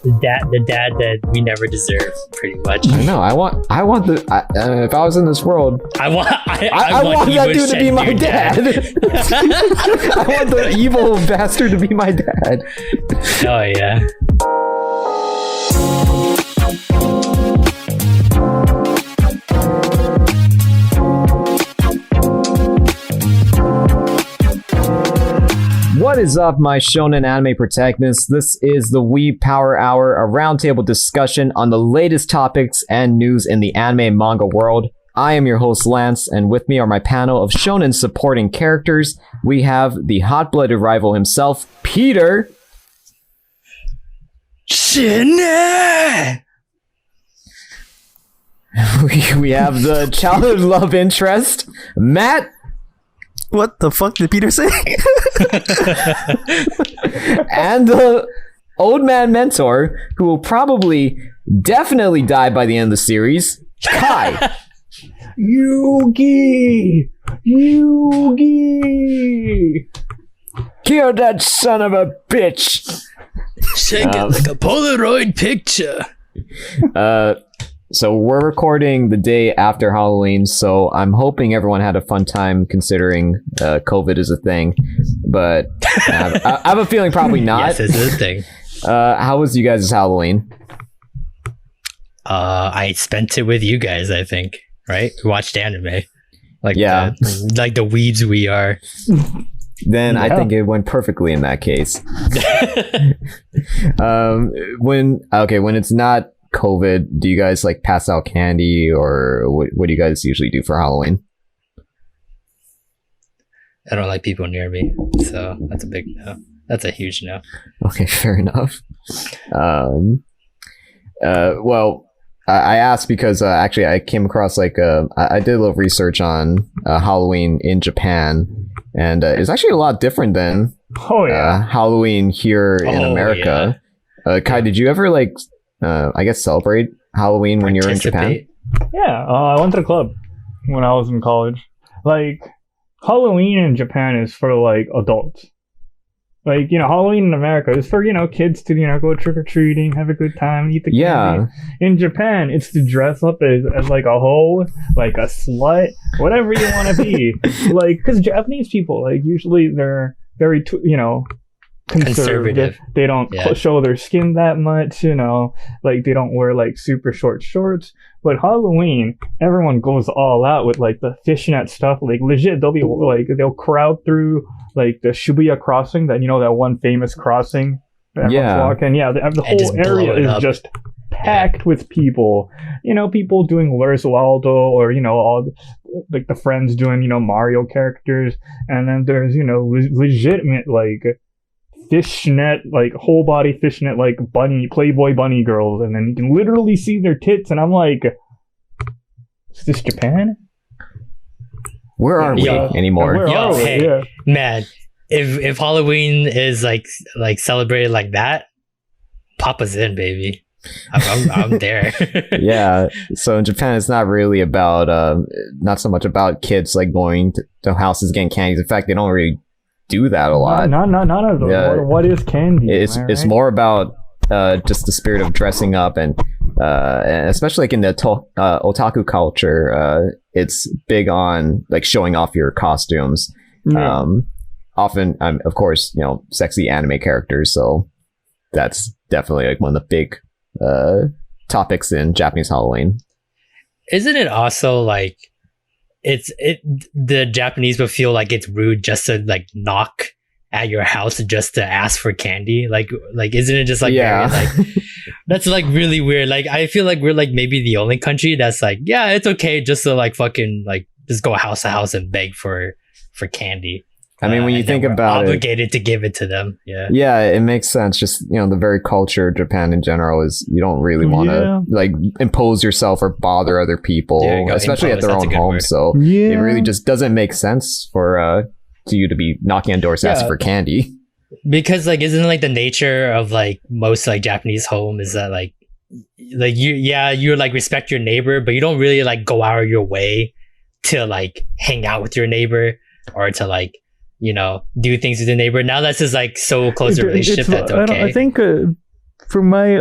the dad that we never deserve, pretty much. I know. I want the. If I was in this world, I want that dude to be my dad. I want the evil bastard to be my dad. Oh yeah. What is up, my shonen anime protagonists? This is the Weeb Power Hour, a roundtable discussion on the latest topics and news in the anime and manga world. I am your host, Lance, and with me are my panel of shonen supporting characters. We have the hot-blooded rival himself, Peter. Shine! We have the childhood love interest, Matt. What the fuck did Peter say? And the old man mentor, who will probably definitely die by the end of the series, Kai. Yugi! Kill that son of a bitch! Shake it like a Polaroid picture. So we're recording the day after Halloween, so I'm hoping everyone had a fun time considering COVID is a thing. But I have a feeling probably not. Yes, it's a thing. How was you guys' Halloween? I spent it with you guys, I think. Right? We watched anime. Like yeah. Like the weebs we are. Then yeah. I think it went perfectly in that case. When it's not COVID, do you guys like pass out candy, or what do you guys usually do for Halloween? I don't like people near me, so that's a big no. That's a huge no. Okay, fair enough. Well, I asked because actually I came across I did a little research on Halloween in Japan, and it's actually a lot different than Halloween here in America. Yeah. Kai, did you ever I guess celebrate Halloween when you were in Japan? Yeah, I went to the club when I was in college. Like, Halloween in Japan is for, adults. Halloween in America is for, kids to, go trick-or-treating, have a good time, eat the candy. Yeah. In Japan, it's to dress up as a hoe, like a slut, whatever you want to be. Because Japanese people, usually they're very, conservative. They don't show their skin that much, they don't wear super short shorts. But Halloween, everyone goes all out with the fishnet stuff. Legit, they'll crowd through the Shibuya crossing, that that one famous crossing that everyone's walking. Yeah, the whole area is just packed with people. People doing Where's Waldo, or all the friends doing Mario characters, and then there's legitimate fishnet, whole body fishnet, bunny, Playboy bunny girls, and then you can literally see their tits, and I'm like, is this Japan? Where are we anymore? Man, if Halloween is celebrated like that, Papa's in, baby. I'm there. Yeah, so in Japan it's not really about not so much about kids going to houses getting candies. In fact, they don't really do that a lot. None of them. Yeah. What is candy? It's more about just the spirit of dressing up, and especially in the otaku culture, it's big on showing off your costumes. Often, of course, sexy anime characters. So that's definitely one of the big topics in Japanese Halloween. Isn't it also the Japanese will feel like it's rude just to knock at your house just to ask for candy? Isn't it just very, that's really weird. I feel like we're maybe the only country that's it's okay just to fucking just go house to house and beg for candy. I mean, when you think about obligated to give it to them. Yeah, it makes sense. Just the very culture of Japan in general is you don't really want to impose yourself or bother other people, especially at their own home. So it really just doesn't make sense for you to be knocking on doors asking for candy. Because isn't the nature of most Japanese home is that you respect your neighbor, but you don't really go out of your way to hang out with your neighbor or to do things with your neighbor. Now that's just so close a relationship that's okay. I think from my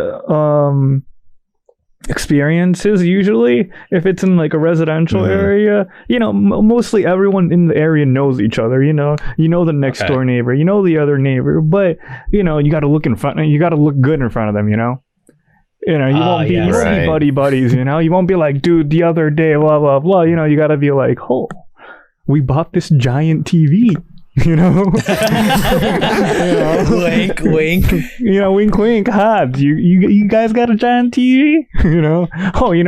experiences, usually if it's in like a residential area, mostly everyone in the area knows each other. You know the next door neighbor, you know the other neighbor, but you got to look in front. You got to look good in front of them. You won't be buddy buddies. You won't be like, dude, the other day, blah blah blah. You got to be like, oh, we bought this giant TV. Wink, wink. Wink, wink. Ha! You guys got a giant TV? Oh,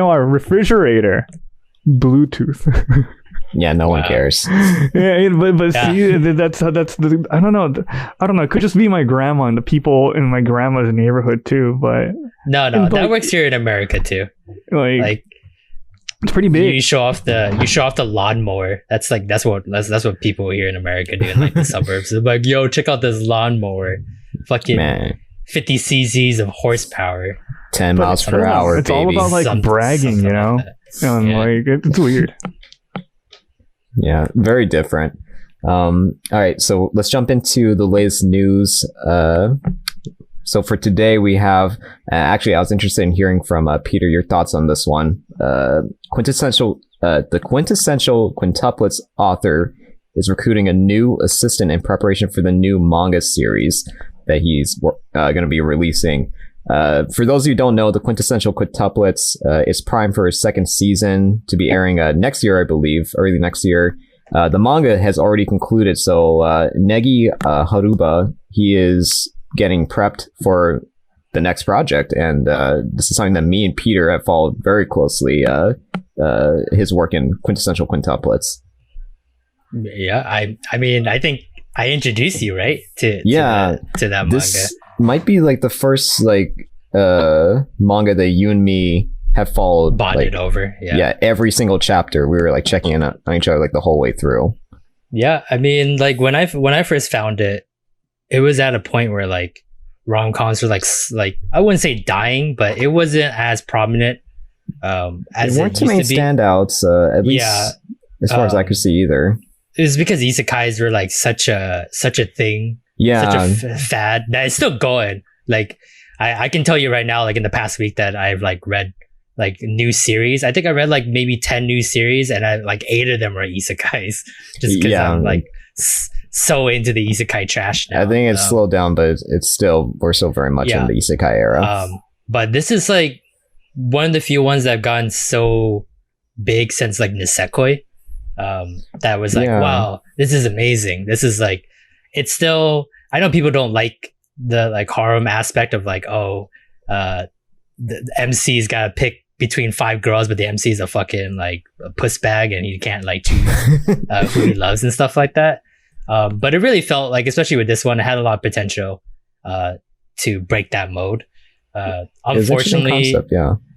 our refrigerator, Bluetooth. Yeah, no one cares. Yeah, but see, that's the I don't know. It could just be my grandma and the people in my grandma's neighborhood too. But no, that works here in America too. Like it's pretty big. You show off the lawnmower. That's what people here in America do in like the suburbs. They're like, yo, check out this lawnmower. Fucking 50 cc's of horsepower. 10 miles per hour, it's baby. all about like bragging, like it's weird. Yeah, very different. All right, so let's jump into the latest news. So for today, we have actually, I was interested in hearing from Peter your thoughts on this one. The Quintessential Quintuplets author is recruiting a new assistant in preparation for the new manga series that he's going to be releasing. For those who don't know, the Quintessential Quintuplets is primed for his second season to be airing next year, I believe, early next year. The manga has already concluded, so Negi Haruba, he is getting prepped for the next project, and this is something that me and Peter have followed very closely, his work in Quintessential Quintuplets. Yeah, I mean, I think I introduced you, right, to that manga. This might be like the first manga that you and me have followed, bonded over. Yeah, every single chapter we were like checking in on each other like the whole way through. Yeah, I mean, like when I first found it, it was at a point where like rom-coms were like I wouldn't say dying, but it wasn't as prominent as there weren't too many standouts, at least as far as I could see either. It was because isekais were like such a thing, such a fad that it's still going. Like I can tell you right now, like in the past week that I've like read like new series. I think I read like maybe 10 new series, and I like 8 of them are isekais, just because I'm like so into the isekai trash now. I think it's slowed down, but we're still very much in the isekai era. But this is like one of the few ones that have gotten so big since like Nisekoi. That was like, wow, this is amazing. This is like, it's still, I know people don't like the like harem aspect of like, the MC's got to pick between 5 girls, but the MC is a fucking like a puss bag and he can't like choose who he loves and stuff like that. But it really felt like, especially with this one, it had a lot of potential to break that mode. Unfortunately,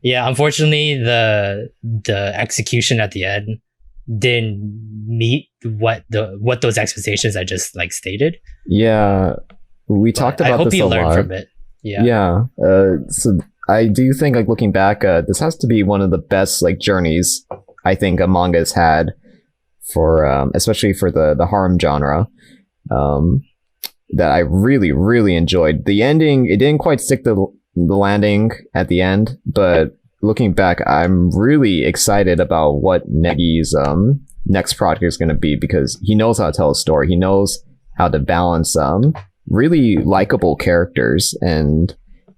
unfortunately, the execution at the end didn't meet what those expectations I just like stated. Yeah, we talked about this a lot. I hope you learned from it. Yeah. So I do think, like looking back, this has to be one of the best like journeys I think a manga has had for especially for the harem genre, that I really, really enjoyed. The ending, it didn't quite stick the landing at the end, but looking back, I'm really excited about what Negi's next project is going to be, because he knows how to tell a story. He knows how to balance really likable characters, and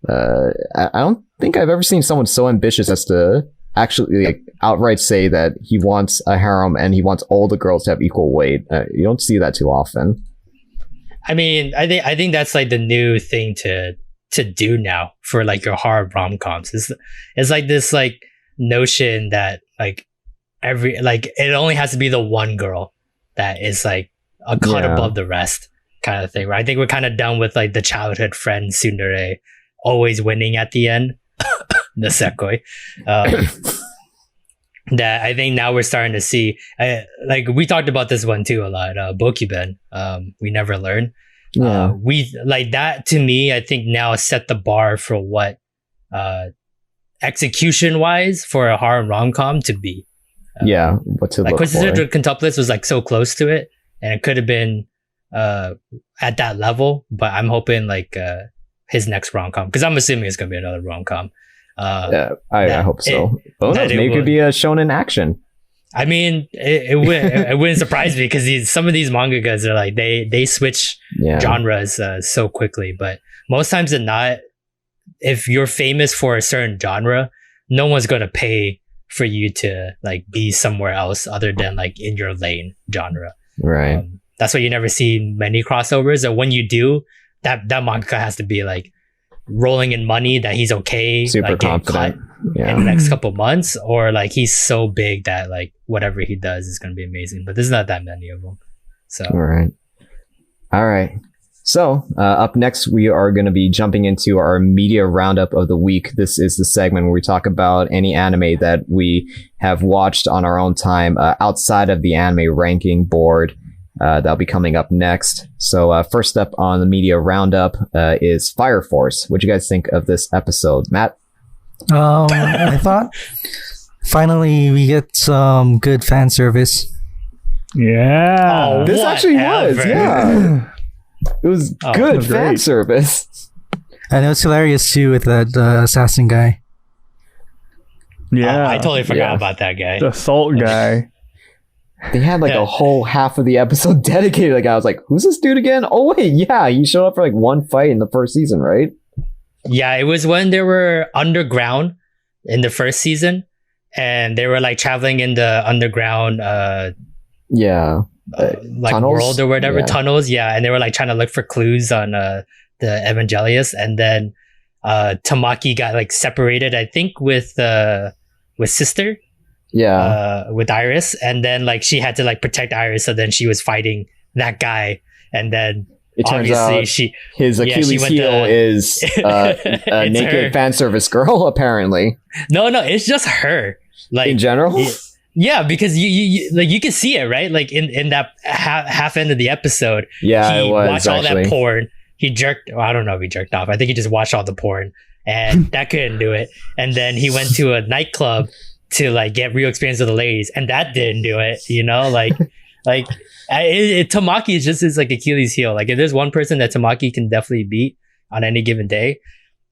I don't think I've ever seen someone so ambitious as to actually like outright say that he wants a harem and he wants all the girls to have equal weight. You don't see that too often. I mean, I think that's like the new thing to do now for like your hard rom-coms. It's like this like notion that like it only has to be the one girl that is like a cut above the rest kind of thing. Right? I think we're kind of done with like the childhood friend tsundere always winning at the end. Nisekoi. That I think now we're starting to see, like we talked about this one too a lot, Bokuben, We Never Learn. We like that, to me, I think now set the bar for what execution wise for a harem rom-com to be. What to like look Quintessential for. Quintuplets was like so close to it, and it could have been at that level, but I'm hoping like his next rom-com, because I'm assuming it's gonna be another rom-com. I hope so. Who knows? Maybe it could be a shonen action. I mean, it wouldn't surprise me, because some of these mangakas are like they switch genres so quickly. But most times than not, if you're famous for a certain genre, no one's gonna pay for you to like be somewhere else other than like in your lane genre. Right. That's why you never see many crossovers. Or when you do, that mangaka has to be like rolling in money that he's okay, super like, confident in the next couple months, or like he's so big that like whatever he does is going to be amazing. But there's not that many of them. So all right. So up next, we are going to be jumping into our media roundup of the week. This is the segment where we talk about any anime that we have watched on our own time outside of the anime ranking board. That'll be coming up next. So first up on the media roundup is Fire Force. What'd you guys think of this episode, Matt? I thought finally we get some good fan service. Yeah, this actually was. Yeah, it was good fan service. And it was hilarious too with that assassin guy. Yeah, I totally forgot about that guy. The salt guy. They had like a whole half of the episode dedicated. Like, I was like, who's this dude again? Oh wait, yeah, he showed up for like one fight in the first season, right? Yeah, it was when they were underground in the first season, and they were like traveling in the underground like tunnels? world or whatever, tunnels, and they were like trying to look for clues on the Evangelius, and then Tamaki got like separated, I think, with sister, with Iris, and then like she had to like protect Iris, so then she was fighting that guy, and then it turns out his Achilles heel is a naked fan service girl, apparently. No, it's just her. Like in general. Yeah, because you like you can see it, right? Like in that half end of the episode, he watched all that porn. He jerked. Well, I don't know if he jerked off. I think he just watched all the porn, and that couldn't do it. And then he went to a nightclub to like get real experience with the ladies, and that didn't do it. You know, Tamaki is like Achilles heel. Like if there's one person that Tamaki can definitely beat on any given day,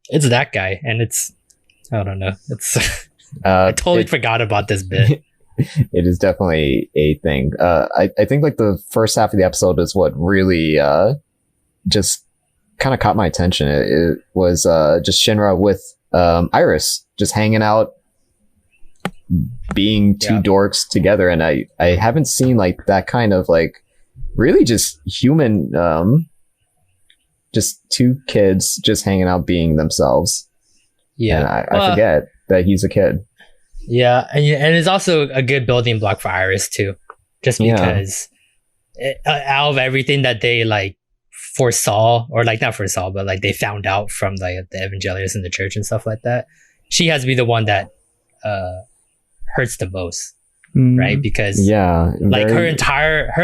it's that guy. And I don't know. I totally forgot about this bit. It is definitely a thing. I think like the first half of the episode is what really just kind of caught my attention. It was just Shinra with Iris just hanging out, being two dorks together, and I haven't seen like that kind of like really just human, just two kids just hanging out being themselves. And I forget that he's a kid. Yeah, and it's also a good building block for Iris too, just because out of everything that they like foresaw, or like not foresaw, but like they found out from the Evangelius and the church and stuff like that, she has to be the one that hurts the most, right? Because like her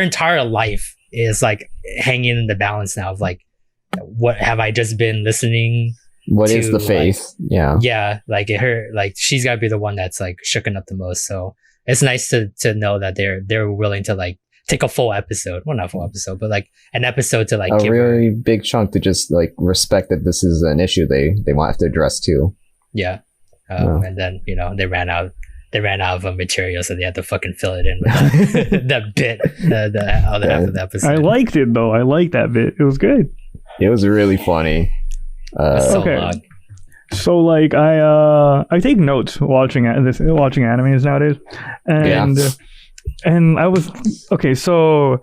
entire life is like hanging in the balance now of like, what have I just been listening? What is the faith? Like she's got to be the one that's like shooken up the most. So it's nice to know that they're willing to like take a full episode, well, not full episode, but like an episode to like a really big chunk to just like respect that this is an issue they want to address too. And then they ran out of material, so they had to fucking fill it in with that bit, the other half of the episode. I liked it though. I liked that bit. It was good. It was really funny. Long. So like I take notes watching animes nowadays, and I was so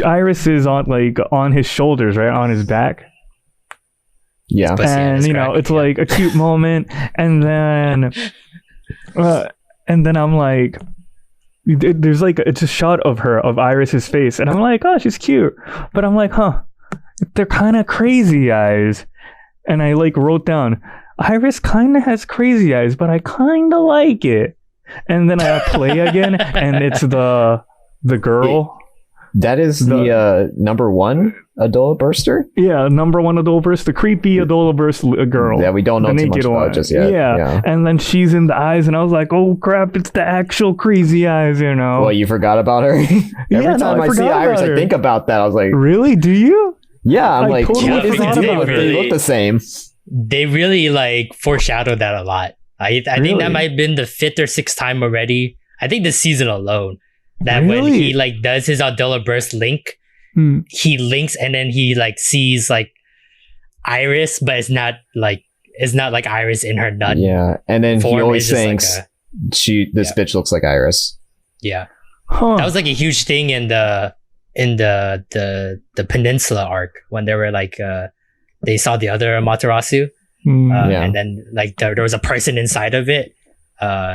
Iris is on his shoulders, right, on his back. Yeah, and it's like a cute moment, and then I'm like, there's like it's a shot of Iris's face, and I'm like, oh, she's cute, but I'm like, they're kind of crazy eyes. And I like wrote down, Iris kind of has crazy eyes, but I kind of like it. And then I play again, and it's the girl. That is the number one Adola Burster? Yeah, number one Adola Burst, the creepy Adola Burst girl. Yeah, we don't know too much about just yet. Yeah, and then she's in the eyes, and I was like, oh crap, it's the actual crazy eyes, Well, you forgot about her? Every time I see Iris, I think about that. I was like... Really? Do you? Yeah, I'm like, totally what is he forgot doing? about They it. look the same. They really like foreshadowed that a lot. I think Really? that might have been the 5th or 6th time already. I think this season alone that when Really? he like does his Aldilla Burst link, Hmm. he links and then he like sees like Iris, but it's not like Iris in her nut. Yeah, and then he form. always It's just thinks this Yeah. bitch looks like Iris. Yeah, Huh. that was like a huge thing in the Peninsula arc when they were like they saw the other Amaterasu, Hmm. Yeah. and then like there was a person inside of it.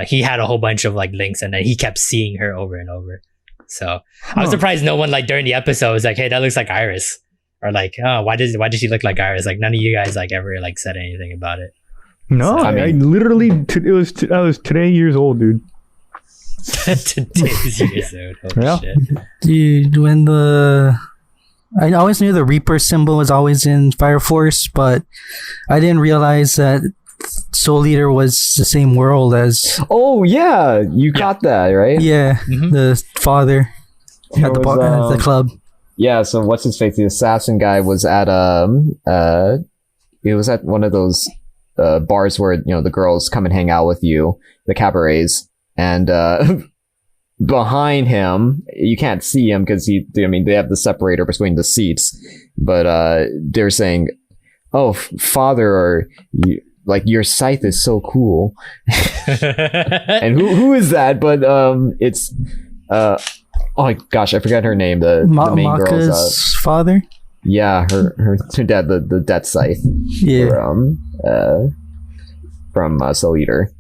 He had a whole bunch of like links, and then he kept seeing her over and over. So I was Huh. surprised no one like during the episode was like, "Hey, that looks like Iris," or like, "Oh, why does she look like Iris?" Like none of you guys like ever like said anything about it. No, So, I I mean- literally I was today years old, dude. Today's years old. Holy Yeah. shit. Dude, I always knew the Reaper symbol was always in Fire Force, but I didn't realize that Soul Eater was the same world as Oh yeah, you caught that right? Mhm. the father It at the was, at the club. Yeah, so what's his face? The assassin guy was at it was at one of those bars where the girls come and hang out with you, the cabarets, and behind him you can't see him because they have the separator between the seats, but they're saying, "Oh, father," or like your scythe is so cool. And who is that? But it's oh my gosh, I forgot her name. The main girl's Maka's father. yeah, her dad, the death scythe Yeah, from Soul Eater.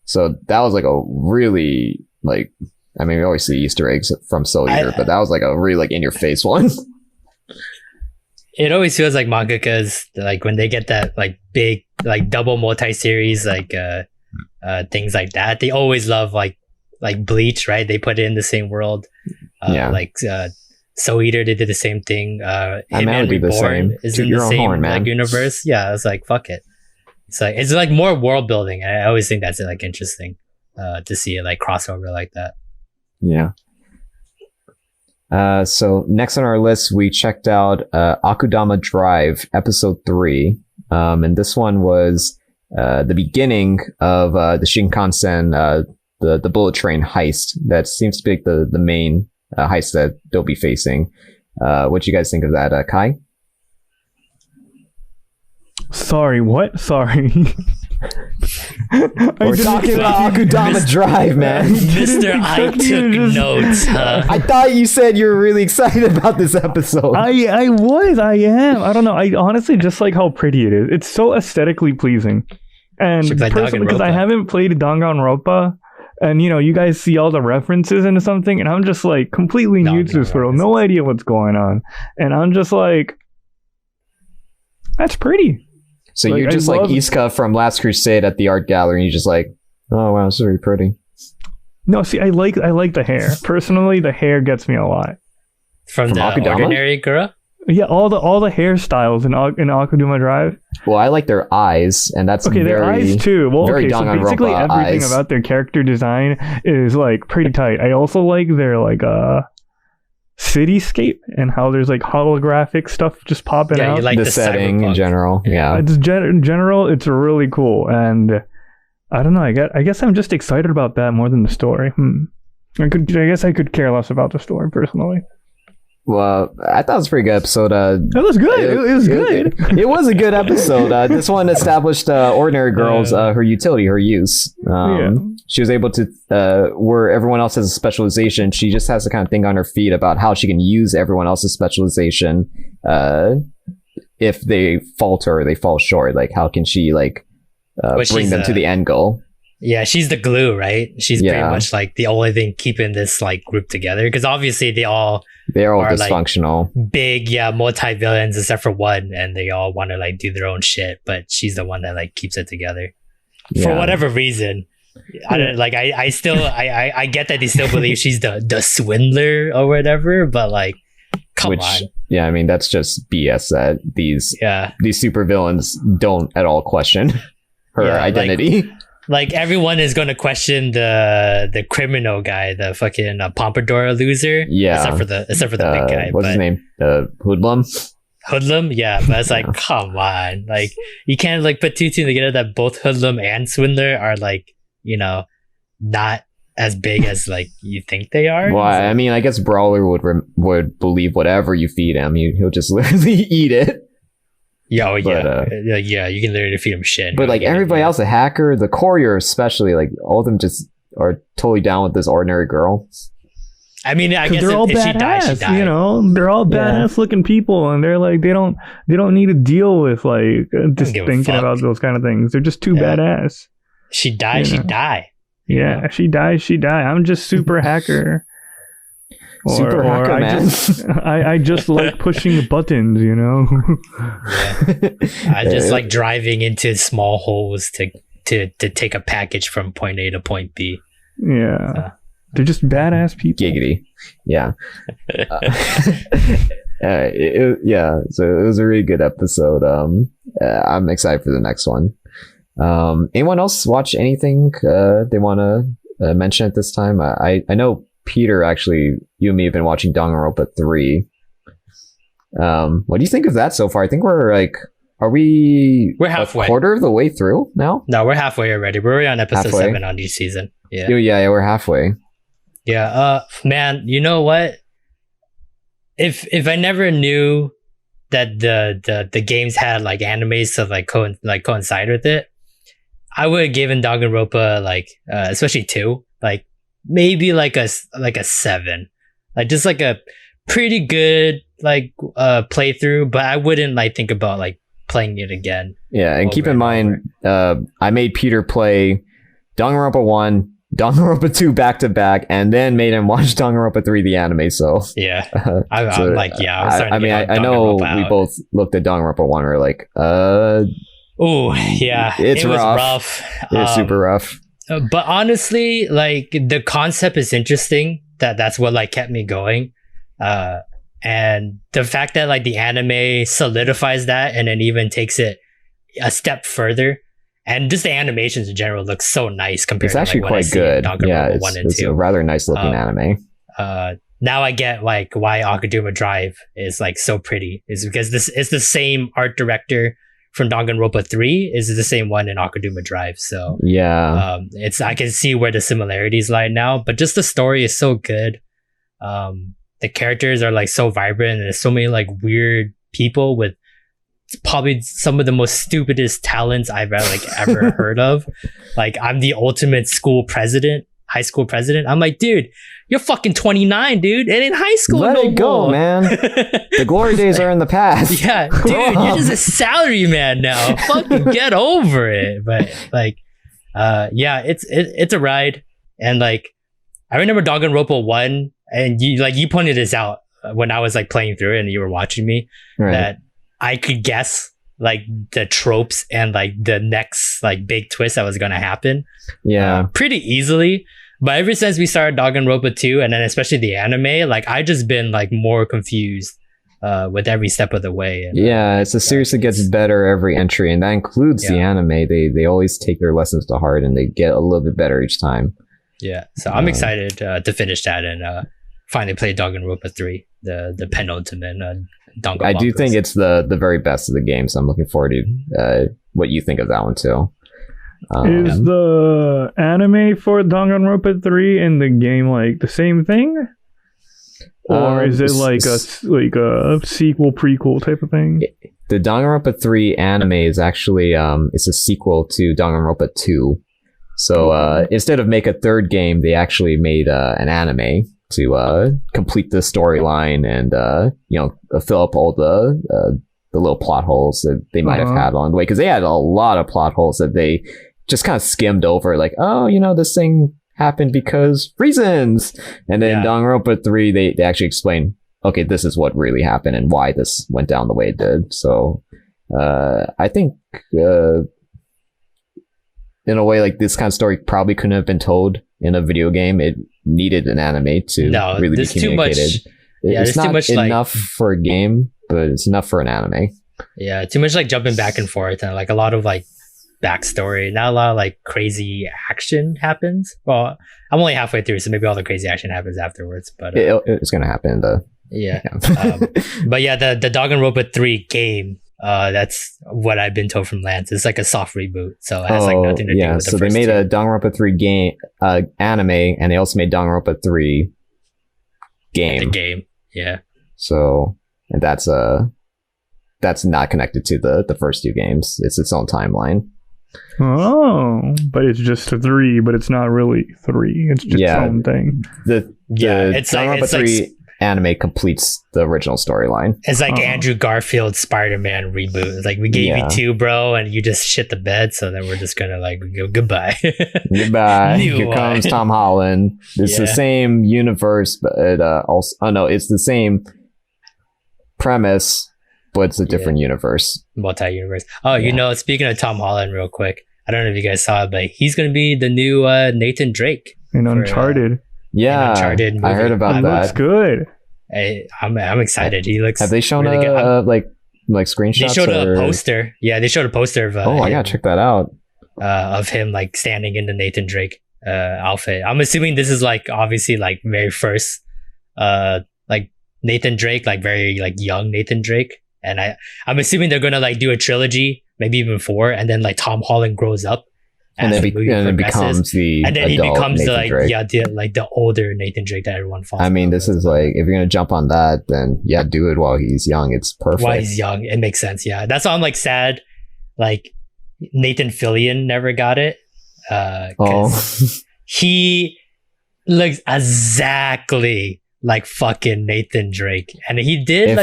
So that was like a really like, I mean, we always see Easter eggs from Soul Eater, but that was like a really like in your face one. It always feels like mangakas like when they get that like big like double multi-series like things like that, they always love like Bleach, right? They put it in the same world. Yeah. Like Soul Eater, they did the same thing. I Hitman would do the Reborn same. is Toot in your the own same horn, man. like universe. Yeah, I was like, fuck it. It's like more world building. I always think that's like interesting to see it like crossover like that. Yeah. So next on our list, we checked out Akudama Drive, episode 3. And this one was the beginning of the Shinkansen, the bullet train heist. That seems to be the main heist that they'll be facing. What do you guys think of that, Kai? Sorry, what? Sorry. We're talking about Akudama Drive, man. Mr. I took notes, huh? I thought you said you were really excited about this episode. I am. I don't know. I honestly just like how pretty it is. It's so aesthetically pleasing. And Should play personally, because I Danganronpa. haven't played Danganronpa, and you guys see all the references into something, and I'm just like completely new to this world, no idea what's going on, and I'm just like, that's pretty. So Like, you're just I like love- Iska from Last Crusade at the art gallery, and you're just like, oh wow, it's very pretty. No, see, I like the hair. Personally, the hair gets me a lot. From the Akudama? Ordinary Girl? Yeah, all the hairstyles in Akuduma Drive. Well, I like their eyes, and that's Okay, their very, eyes too. Well, very okay, so Danganronpa basically everything eyes. about their character design is like pretty tight. I also like their like cityscape and how there's like holographic stuff just popping Yeah, out. you like the the setting in cyberpunk. general. Yeah. It's in general, it's really cool, and I don't know. I guess I'm just excited about that more than the story. I guess I could care less about the story personally. Well, I thought it was a pretty good episode. That was good. It was good. It was a good episode. This one established Ordinary Girl's her utility, her use. She was able to, where everyone else has a specialization, she just has to kind of think on her feet about how she can use everyone else's specialization if they falter or they fall short. Like, how can she bring she's, them to the end goal? Yeah, she's the glue, right? She's Yeah. pretty much like the only thing keeping this like group together. Because obviously they all They're all are, like, dysfunctional. big, multi-villains except for one, and they all want to like do their own shit. But she's the one that like keeps it together for Yeah. whatever reason. I don't like. I still I get that they still believe she's the swindler or whatever, but like, come on. Yeah, I mean, that's just BS that these Yeah, supervillains don't at all question her Yeah, like- identity. like everyone is going to question the criminal guy, the fucking Pompadour loser. Yeah. except for the big guy. What's his but name? Hoodlum? Hoodlum, yeah, but it's like, come on, like you can't like put two teams together that both Hoodlum and Swindler are like, not as big as like you think they are. Well, I mean, I guess Brawler would believe whatever you feed him. He'll just literally eat it. Yeah, you can literally feed him shit. But like everybody else, the hacker, the courier especially, like all of them just are totally down with this ordinary girl. I mean, I guess they're all if she dies, she badass, dies. they're all badass looking people, and they're like they don't need to deal with like just thinking about those kind of things. They're just too badass. She dies, she die. Yeah, she dies, she die. I'm just super hacker. Super hacker, man. I just like pushing buttons, I just like driving into small holes to take a package from point A to point B. Yeah. They're just badass people. Giggity. Yeah. So it was a really good episode. I'm excited for the next one. Anyone else watch anything they want to mention at this time? I know Peter, actually, you and me have been watching Danganronpa 3. What do you think of that so far? I think we're halfway, a quarter of the way through now. No, we're halfway already. We're already on episode 7 on each season. Yeah, we're halfway. Yeah, man, you know what? If I never knew that the games had like animes to like coincide with it, I would have given Danganronpa like especially 2 like maybe like a 7, like just like a pretty good like playthrough, but I wouldn't like think about like playing it again. Yeah, and keep in mind, I made Peter play Danganronpa 1, Danganronpa 2 back to back, and then made him watch Danganronpa 3 the anime. So yeah, I'm like, yeah. I know we both looked at Danganronpa 1 and were like, oh yeah, it was rough. rough. It's super rough. But honestly, like the concept is interesting. That's what like kept me going. And the fact that like the anime solidifies that and then even takes it a step further, and just the animations in general look so nice compared. It's actually to quite good. Yeah, it's a rather nice looking anime. Now I get like why Akuduma Drive is like so pretty. Is because this is the same art director from Danganronpa 3 is the same one in Akuduma Drive. So yeah, I can see where the similarities lie now, but just the story is so good. The characters are like so vibrant, and there's so many like weird people with probably some of the most stupidest talents I've ever heard of. Like I'm the ultimate high school president. I'm like, dude, you're fucking 29, dude, and in high school, let it go, man. The glory days are in the past. Yeah, dude, you're just a salary man now. Fucking get over it. But like, yeah, it's a ride, and like, I remember Danganronpa 1, and you pointed this out when I was like playing through it, and you were watching me, right, that I could guess like the tropes and like the next like big twist that was gonna happen. Yeah, pretty easily. But ever since we started Danganronpa 2, and then especially the anime, like I just been like more confused with every step of the way. And, yeah, it's a series that gets better every entry, and that includes the anime. They always take their lessons to heart, and they get a little bit better each time. Yeah, so I'm excited to finish that and finally play Danganronpa 3, the penultimate Danganronpa. I do think it's the very best of the game, so I'm looking forward to what you think of that one too. Is the anime for Danganronpa 3 and the game like the same thing, or is it like a sequel prequel type of thing? The Danganronpa 3 anime is actually it's a sequel to Danganronpa 2. So instead of make a third game, they actually made an anime to complete the storyline and fill up all the little plot holes that they might have had along the way, because they had a lot of plot holes that they just kind of skimmed over, like, oh, this thing happened because reasons, and then Danganronpa 3 they actually explain, okay, this is what really happened and why this went down the way it did. So I think in a way, like, this kind of story probably couldn't have been told in a video game. It needed an anime to really be communicated. It's not enough for a game, but it's enough for an anime. Yeah, too much like jumping back and forth, and like a lot of like backstory. Not a lot of like crazy action happens. Well, I'm only halfway through, so maybe all the crazy action happens afterwards. But it's gonna happen in the Yeah. But yeah, the Danganronpa 3 game, that's what I've been told from Lance. It's like a soft reboot, so it has like nothing to do with the so first they made two. a Danganronpa 3 game anime, and they also made Danganronpa 3 game. The game, yeah. So, and that's not connected to the first two games. It's its own timeline. Oh, but it's just a 3, but it's not really 3. It's just its own thing. It's Danganronpa like 3 anime completes the original storyline. It's like Andrew Garfield's Spider-Man reboot. It's like, we gave you 2, bro, and you just shit the bed, so then we're just gonna like go goodbye. Goodbye. New Here one. comes Tom Holland. It's the same universe, but it also it's the same premise, but it's a different universe. Multi-universe. Oh, speaking of Tom Holland real quick, I don't know if you guys saw it, but he's gonna be the new Nathan Drake in Uncharted. Yeah, Uncharted movie. I heard about that. Looks good. I'm excited. He looks. Have they shown really good. like screenshots? They showed a poster. Yeah, they showed a poster of. I gotta check that out. Of him like standing in the Nathan Drake outfit. I'm assuming this is like obviously like very first like Nathan Drake, like very like young Nathan Drake, and I'm assuming they're gonna like do a trilogy, maybe even 4, and then like Tom Holland grows up. And then becomes the and then he adult becomes Nathan Drake. the older Nathan Drake that everyone falls. I mean, this is like, if you're gonna jump on that, then do it while he's young. It's perfect. While he's young, it makes sense. Yeah, that's why I'm like sad. Like Nathan Fillion never got it. He looks exactly like fucking Nathan Drake, and he did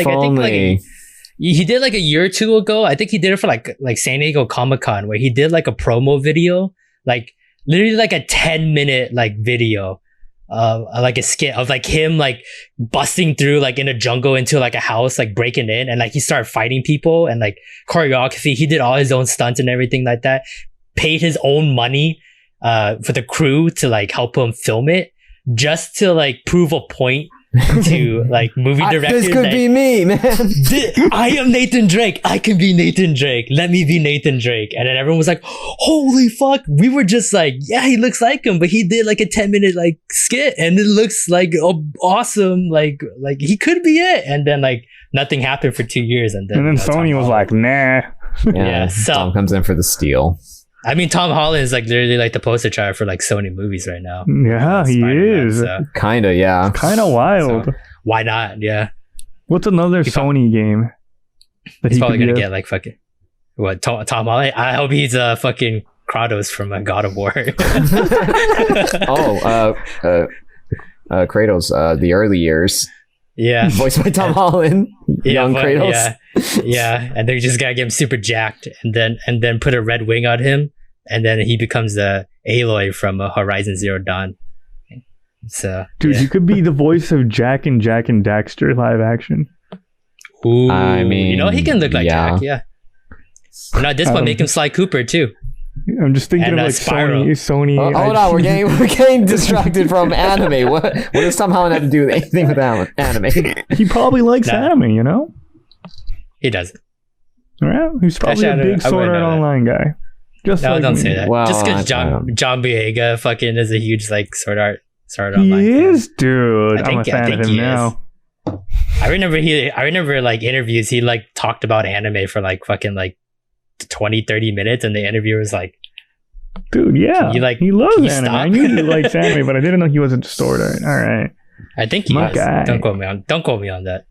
he did like a year or 2 ago. I think he did it for like San Diego Comic-Con, where he did like a promo video, like literally like a 10-minute like video, like a skit of like him like busting through like in a jungle into like a house, like breaking in, and like he started fighting people and like choreography. He did all his own stunts and everything like that. Paid his own money for the crew to like help him film it, just to like prove a point to like movie directors. This could be me, man. I am Nathan Drake. I can be Nathan Drake. Let me be Nathan Drake. And then everyone was like, holy fuck. We were just like, yeah, he looks like him, but he did like a 10-minute like skit and it looks like awesome. Like he could be it. And then like nothing happened for 2 years. And then Sony was like, nah. Yeah, so Tom comes in for the steal. I mean, Tom Holland is like literally like the poster child for like Sony movies right now. Yeah, he is. So. Kinda, yeah. Kinda wild. So, why not? Yeah. What's another Sony game? He's probably gonna get like fucking what? Tom Holland? I hope he's fucking Kratos from God of War. Kratos, the early years. Yeah. Voiced by Tom Holland. Young Kratos. Yeah. And they just gotta get him super jacked and then put a red wing on him. And then he becomes the Aloy from Horizon Zero Dawn. So, dude, you could be the voice of Jack and Daxter live action. Ooh, I mean, he can look like Jack, yeah. And at this point, make him Sly Cooper too. I'm just thinking of like Spyro. Sony. Hold on, we're getting distracted from anime. What does Tom Holland have to do with anything with anime? He probably likes anime, you know? He doesn't. Yeah, he's probably a big Sword Art Online guy. Just no, like don't me. say that. Well, just because John Boyega fucking is a huge like Sword Art Online. He fan. is, dude. I'm a fan of him now. I remember like interviews. He like talked about anime for like fucking like 20-30 minutes, and the interviewer was like, dude, yeah, he loves anime. Stop? I knew he likes anime, but I didn't know he wasn't Sword Art. All right, I think he is. Don't quote me on that.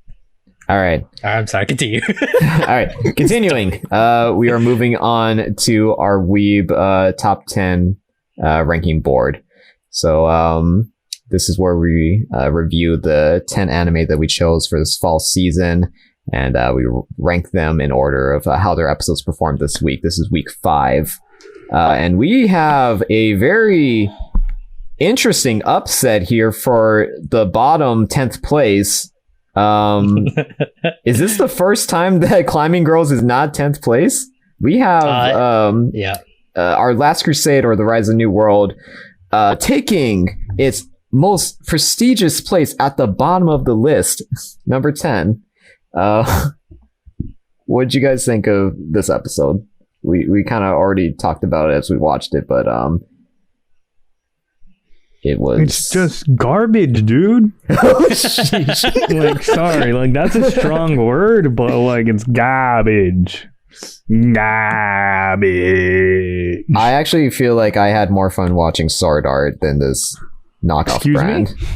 All right. I'm sorry, continue. All right, continuing. We are moving on to our Weeb top 10 ranking board. So this is where we review the 10 anime that we chose for this fall season, and we rank them in order of how their episodes performed this week. This is week 5. And we have a very interesting upset here for the bottom 10th place. Is this the first time that Climbing Girls is not 10th place? We have our Last Crusade, or The Rise of New World, taking its most prestigious place at the bottom of the list, number 10. What did you guys think of this episode? We kind of already talked about it as we watched it, but it was. It's just garbage, dude. Like, sorry, like that's a strong word, but like it's garbage. Garbage. I actually feel like I had more fun watching Sword Art than this knockoff Excuse brand. me?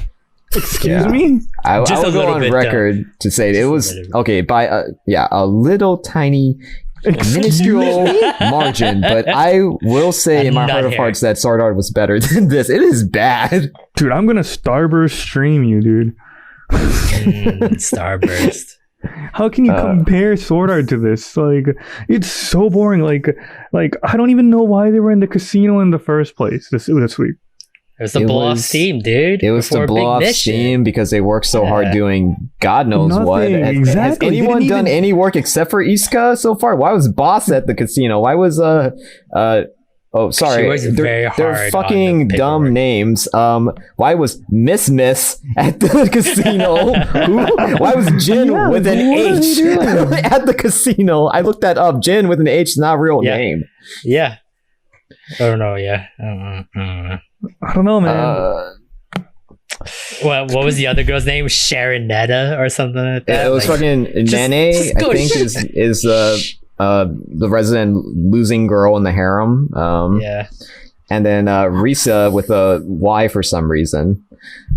Excuse me? I Just will a go little on bit, record to say it was okay by a little tiny Excuse minuscule me? margin, but I will say in my Not heart of here. hearts that Sword Art was better than this. It is bad. Dude, I'm gonna Starburst stream you, dude. Starburst. How can you compare Sword Art to this? Like, it's so boring. Like I don't even know why they were in the casino in the first place this week. It was to blow off steam, dude. It was before to a blow big off mission. steam because they worked so hard doing God knows what. Nothing, Has exactly. They anyone didn't done even- any work except for Iska so far? Why was Boss at the casino? Why was oh sorry, She works very hard they're on fucking the dumb paperwork. names. Why was Miss at the casino? Why was Jin Yeah, with an what are they H doing? at the casino? I looked that up. Jin with an H is not a real Yeah. name. Yeah. I don't know. Yeah. I don't know, man. What was the other girl's name? Sharonetta or something like that? It was Like, fucking Nene, just go I think, is the resident losing girl in the harem. yeah. And then Risa with a Y for some reason.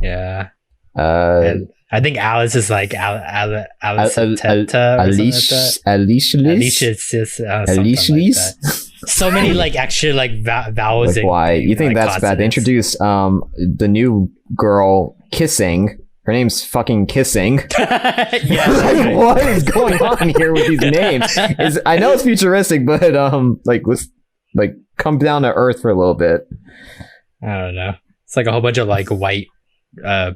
Yeah. And I think Alice is like Alice Teta or something like that. Alicia Alicia is just something like that. So many like extra like vowels. Like, why? You think like, that's bad? They consonants. introduced the new girl Kissing. Her name's fucking Kissing. Yeah. Like, what is going on here with these names? I know it's futuristic, but like let's like come down to earth for a little bit. I don't know. It's like a whole bunch of like white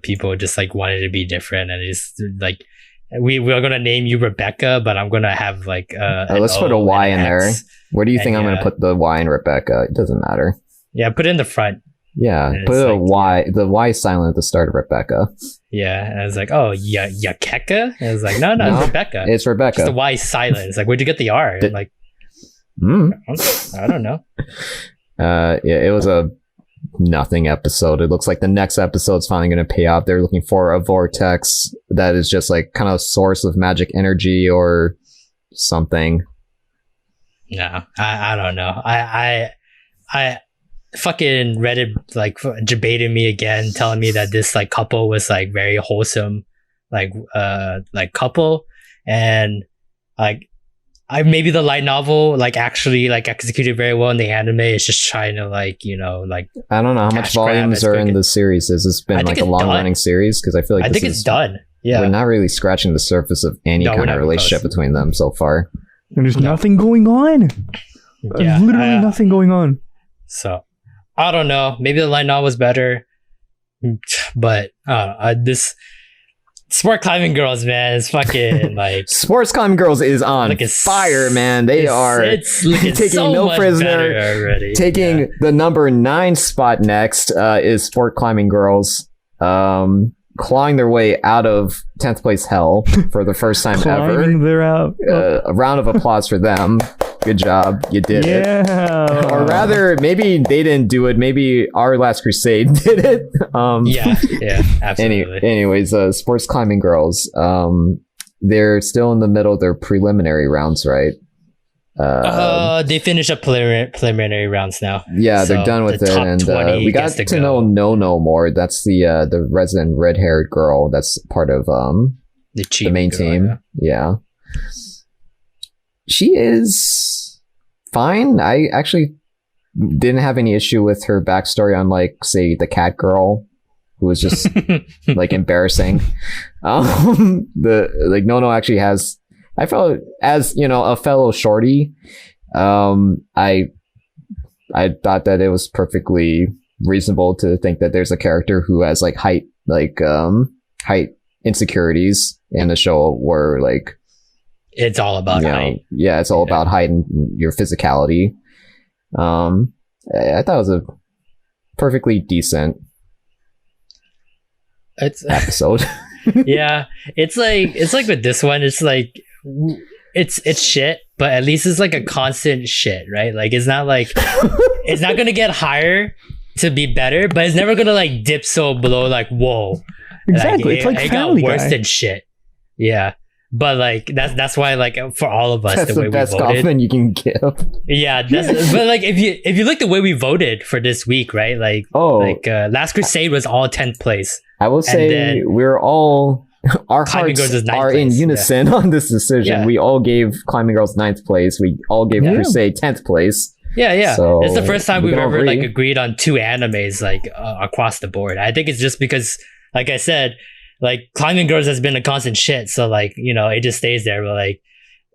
people just like wanted to be different, and it's like we're gonna name you Rebecca, but I'm gonna have like let's put a Y in there. Where do you think I'm yeah. gonna put the Y in Rebecca? It doesn't matter. Yeah, put it in the front. Yeah, And put it's a like, Y. The Y is silent at the start of Rebecca. Yeah, and I was like, oh, Yakeka? And I was like, no, No, it's Rebecca. It's Rebecca. Just the Y is silent. It's like, where'd you get the R? And I'm like, I don't know. Yeah, it was a nothing episode. It looks like the next episode's finally going to pay out. They're looking for a vortex that is just like kind of source of magic energy or something. No, I don't know. I fucking Reddit like debated me again, telling me that this like couple was like very wholesome, like couple, and like maybe the light novel like actually like executed very well in the anime. It's just trying to like like I don't know how much Cash grab volumes is are quick. in the series. Has this I been think like a it's long done. running series? Because I feel like I this think is, it's done. we're Yeah, not really scratching the surface of any No, we're kind not of even relationship close. between them so far. And there's nothing going on. yeah. Literally nothing going on. So I don't know. Maybe the light novel was better, but this sport climbing girls, man, is fucking like Sports Climbing Girls is on Like, it's- fire, man. They are it's looking taking so no much prisoner, better already. taking Yeah. the number 9 spot next is Sport Climbing Girls, clawing their way out of 10th place hell for the first time Climbing ever. their out. A round of applause for them. Good job, you did it. Yeah. Or rather, maybe they didn't do it. Maybe Our Last Crusade did it. Yeah, absolutely. Anyways, Sports Climbing Girls. They're still in the middle of their preliminary rounds, right? They finished up preliminary rounds now. Yeah, they're So done with the it, top and 20 we got gets to to know go. No more. That's the resident red-haired girl. That's part of the main team. Yeah, she is fine. I actually didn't have any issue with her backstory, unlike say the cat girl, who was just like embarrassing. No actually has. I felt as a fellow shorty. I thought that it was perfectly reasonable to think that there's a character who has like height insecurities in the show where like It's all about height. yeah, it's all about height and your physicality. I thought it was a perfectly decent It's episode. yeah. It's like with this one, it's like it's shit, but at least it's like a constant shit, right? Like it's not like it's not gonna get higher, to be better, but it's never gonna like dip so below like whoa. Exactly. It's like it Family got worse Guy. than shit. Yeah. But like that's why like for all of us That's the way the we best voted. compliment you can give. Yeah, but like if you look the way we voted for this week, right? Like Last Crusade was all 10th place. I will say then we're all our Climbing hearts Girls is ninth are in place, unison on this decision. Yeah. We all gave Climbing Girls 9th place. We all gave Crusade 10th place. Yeah. So it's the first time we we've can ever agree. like agreed on 2 animes like across the board. I think it's just because, like I said, like Climbing Girls has been a constant shit, so like it just stays there. But like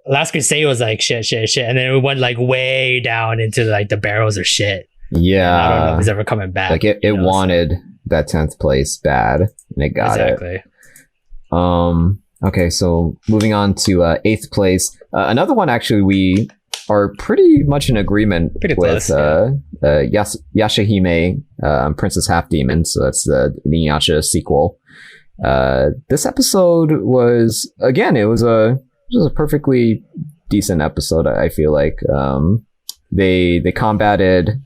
Last Crusade was like shit, and then it went like way down into like the barrels of shit. Yeah, I don't know if it's ever coming back. Like it wanted that 10th place bad, and it got it. Okay, so moving on to 8th place. Another one actually we are pretty much in agreement with. Close, Yashahime, Princess Half Demon. So that's the Inuyasha sequel. This episode was a perfectly decent episode. I feel like they combated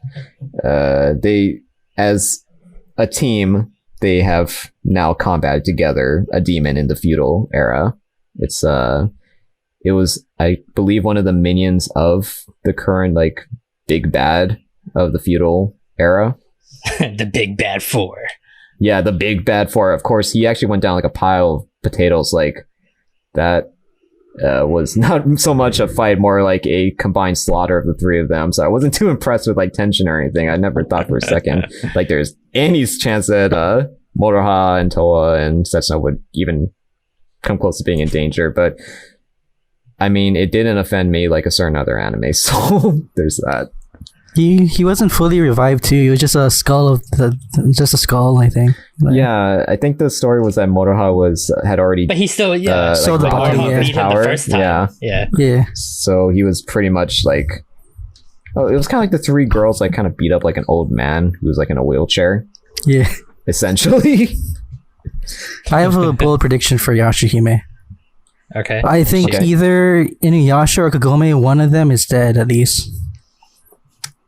they as a team. They have now combated together a demon in the feudal era. It was, I believe, one of the minions of the current like big bad of the feudal era. The big bad 4. Yeah, the big bad 4. Of course, he actually went down like a pile of potatoes. Like that was not so much a fight, more like a combined slaughter of the 3 of them. So I wasn't too impressed with like tension or anything. I never thought for a second like there's any chance that Moroha and Toa and Setsuna would even come close to being in danger. But I mean, it didn't offend me like a certain other anime. So there's that. He wasn't fully revived too. It was just a skull just a skull, I think. Like, yeah, I think the story was that Moroha had already. But he still so the body beat him the first time. Yeah. So he was pretty much like. Oh, it was kind of like the 3 girls like kind of beat up like an old man who was like in a wheelchair. Yeah. Essentially. I have a bold prediction for Yashahime. Okay. I think either Inuyasha or Kagome, one of them is dead at least.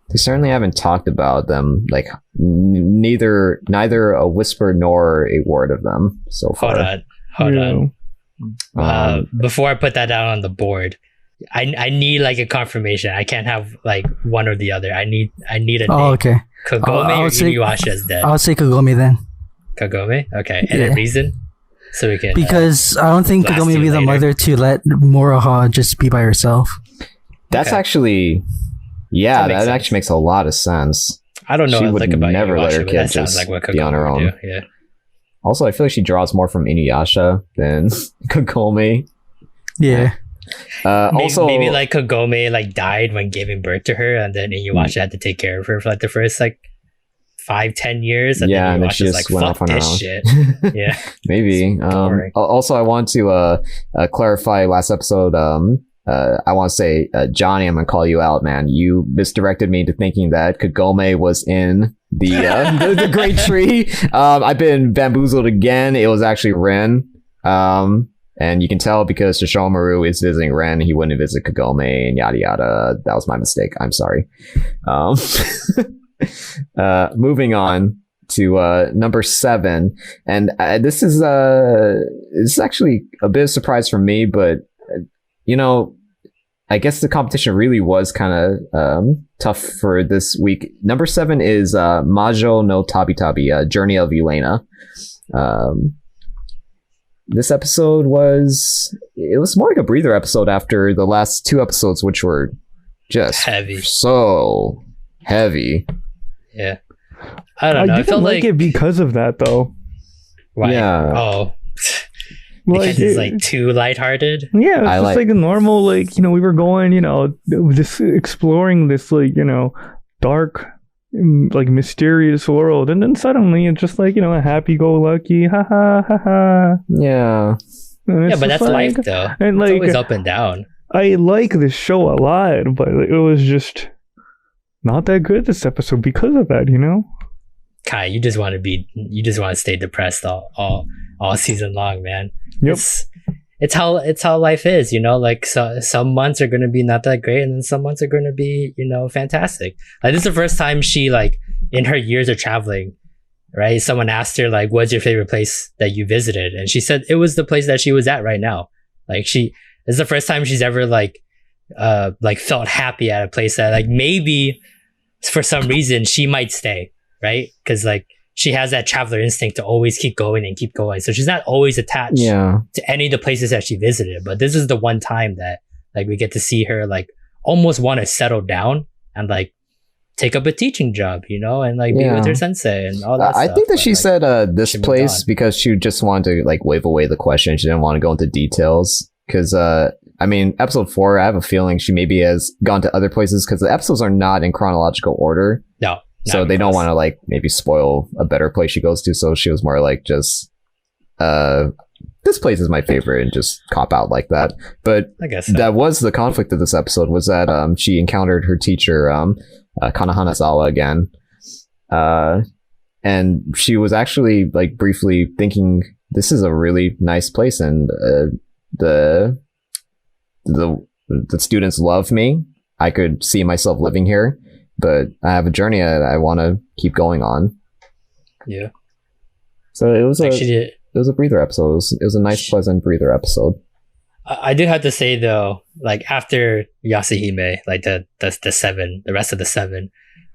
They certainly haven't talked about them. Like neither a whisper nor a word of them so far. Hold on. Before I put that down on the board, I need like a confirmation. I can't have like one or the other. I need a name. Okay. Kagome or Inuyasha is dead. I'll say Kagome then. Kagome? Okay. And a reason? So we can because I don't think Kagome would be the mother to let Moroha just be by herself. That's actually that actually makes a lot of sense. I don't know. She would never let her kid just like be on her own. Yeah. Also, I feel like she draws more from Inuyasha than Kagome. Yeah. Maybe like Kagome like died when giving birth to her, and then Inuyasha had to take care of her for like the first like 5-10 years. And then Inuyasha's she just like, went fuck off on her this own. shit. Yeah. Maybe. Also, I want to clarify last episode. I want to say, Johnny, I'm gonna call you out, man. You misdirected me into thinking that Kagome was in the Great Tree. I've been bamboozled again. It was actually Ren. And you can tell because Shishomaru is visiting Ren, he wouldn't visit Kagome and yada yada. That was my mistake. I'm sorry. Moving on to number 7, and this is actually a bit of a surprise for me, but I guess the competition really was kind of tough for this week. Number 7 is Majo no Tabi Tabi, Journey of Elena. This episode was more like a breather episode after the last 2 episodes, which were just heavy. So heavy. Yeah. I don't know. I didn't like it because of that though. Why? Yeah. Oh. Because it's like too lighthearted. Yeah, it's just like a normal, like, we were going, just exploring this, like, dark, like, mysterious world, and then suddenly it's just like, a happy-go-lucky, ha ha ha ha. Yeah. Yeah, but that's life though. And it's like, always up and down. I like this show a lot, but it was just not that good this episode because of that, Kai, you just want to stay depressed all season long, man. Yep. It's how life is, like some months are going to be not that great, and then some months are going to be, fantastic. Like this is the first time she like in her years of traveling, right, someone asked her like, what's your favorite place that you visited? And she said it was the place that she was at right now. Like this is the first time she's ever like felt happy at a place that like maybe for some reason she might stay, right? Because like she has that traveler instinct to always keep going and keep going. So she's not always attached to any of the places that she visited. But this is the one time that like we get to see her like almost want to settle down and like take up a teaching job, you know, and like be with her sensei and all that I stuff. think that she like, said this place because she just wanted to like wave away the question. She didn't want to go into details because I mean, episode 4, I have a feeling she maybe has gone to other places because the episodes are not in chronological order. No. So they don't want to like maybe spoil a better place she goes to. So she was more like just, this place is my favorite and just cop out like that. But I guess so. That was the conflict of this episode was that she encountered her teacher, Kanahanazawa again. And she was actually like briefly thinking this is a really nice place and the students love me. I could see myself living here. But I have a journey that I want to keep going on. Yeah. So it was a breather episode. It was a nice, pleasant breather episode. I do have to say though, like after Yasuhime, like the rest of the 7,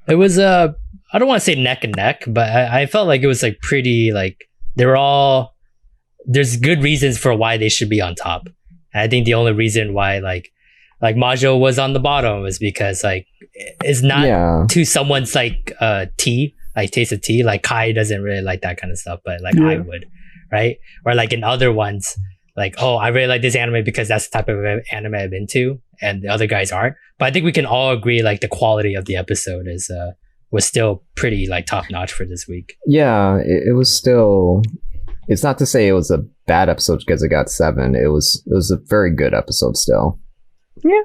it was I don't want to say neck and neck, but I felt like it was like pretty like there's good reasons for why they should be on top. And I think the only reason why like Majo was on the bottom was because like it's not to someone's like tea, like taste of tea. Like Kai doesn't really like that kind of stuff, but like I would, right? Or like in other ones, like, oh, I really like this anime because that's the type of anime I'm into, and the other guys aren't. But I think we can all agree like the quality of the episode was still pretty like top notch for this week. Yeah, it was still. It's not to say it was a bad episode because it got 7. It was a very good episode still. Yeah.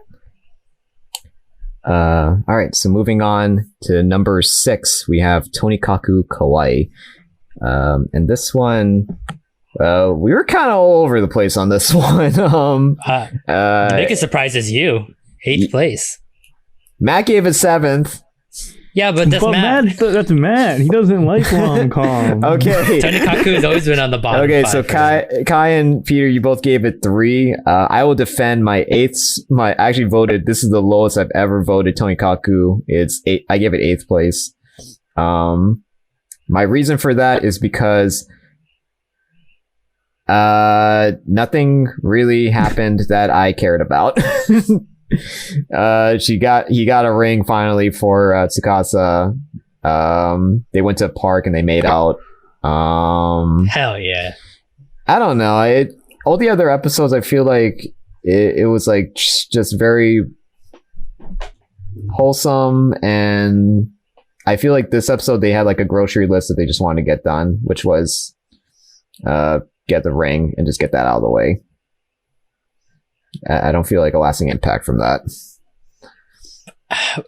All right, so moving on to number 6, we have Tonikaku Kawaii. And this one, we were kind of all over the place on this one. The biggest surprise is you, 8th place. Matt gave it 7th. Yeah, but Matt. That's Matt. He doesn't like rom-com. Okay. Tonikaku has always been on the bottom. Okay, so Kai and Peter, you both gave it 3. I will defend my 8th. I actually voted. This is the lowest I've ever voted Tonikaku. It's 8. I gave it 8th place. My reason for that is because nothing really happened that I cared about. He got a ring finally for Tsukasa. They went to a park and they made out. Hell yeah. I don't know. All the other episodes, I feel like it was like just very wholesome, and I feel like this episode they had like a grocery list that they just wanted to get done, which was get the ring and just get that out of the way. I don't feel like a lasting impact from that.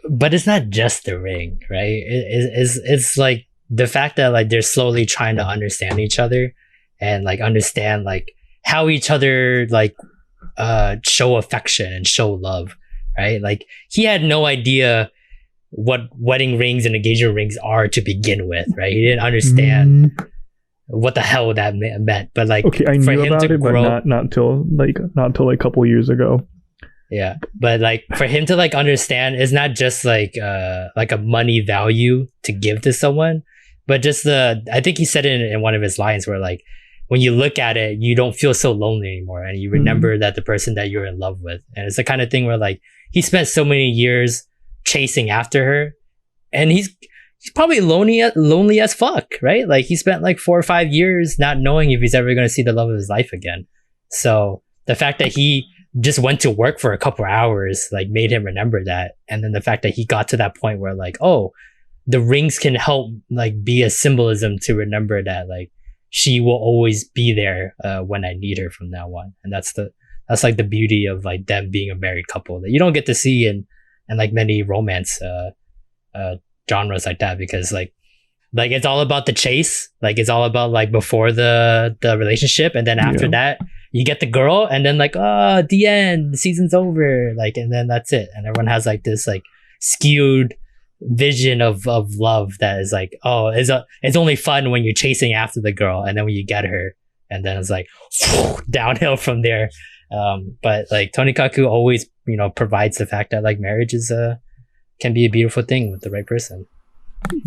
But it's not just the ring, right? It's like the fact that like they're slowly trying to understand each other and like understand like how each other like show affection and show love, right? Like he had no idea what wedding rings and engagement rings are to begin with, right? He didn't understand what the hell that meant, but like okay, I knew about it, but not till a couple years ago. Yeah, but like for him to like understand, it's not just like a money value to give to someone, but just I think he said it in one of his lines where like when you look at it, you don't feel so lonely anymore, and you remember that the person that you're in love with, and it's the kind of thing where like he spent so many years chasing after her, and he's probably lonely as fuck, right? Like he spent like 4 or 5 years not knowing if he's ever going to see the love of his life again. So the fact that he just went to work for a couple of hours like made him remember that. And then the fact that he got to that point where like, oh, the rings can help like be a symbolism to remember that like she will always be there when I need her from now on. And that's like the beauty of like them being a married couple that you don't get to see in like many romance genres like that, because like it's all about the chase, like it's all about like before the relationship, and then after that you get the girl, and then like the end, the season's over, like, and then that's it, and everyone has like this like skewed vision of love that is like, oh, it's only fun when you're chasing after the girl, and then when you get her, and then it's like downhill from there. But like Tonikaku always, provides the fact that like marriage is can be a beautiful thing with the right person.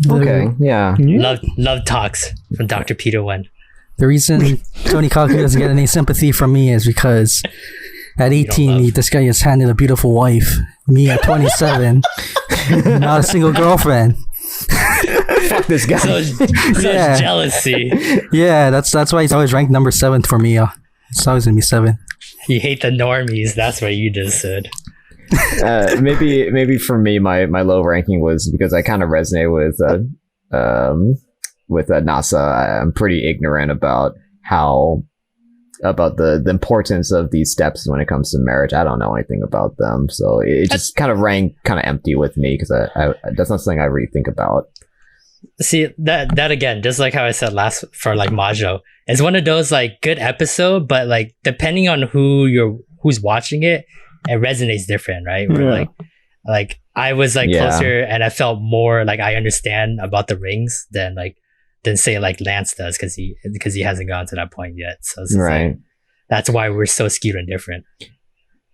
Okay, yeah. Love talks from Dr. Peter Wen. The reason Tonikaku doesn't get any sympathy from me is because at 18, this guy has handed a beautiful wife. Me at 27, not a single girlfriend. Fuck this guy. So jealousy. Yeah, that's why he's always ranked number 7 for me. It's always gonna be 7. You hate the normies. That's what you just said. Maybe for me, my low ranking was because I kind of resonate with NASA. I'm pretty ignorant about the importance of these steps when it comes to marriage. I don't know anything about them, so it just kind of rang kind of empty with me because I that's not something I really think about. See, that again, just like how I said last for like Majo, it's one of those like good episode, but like depending on who's watching it, it resonates different, right? Where like I was like closer and I felt more like I understand about the rings than say like Lance does because he hasn't gone to that point yet. So it's right. Like, that's why we're so skewed and different.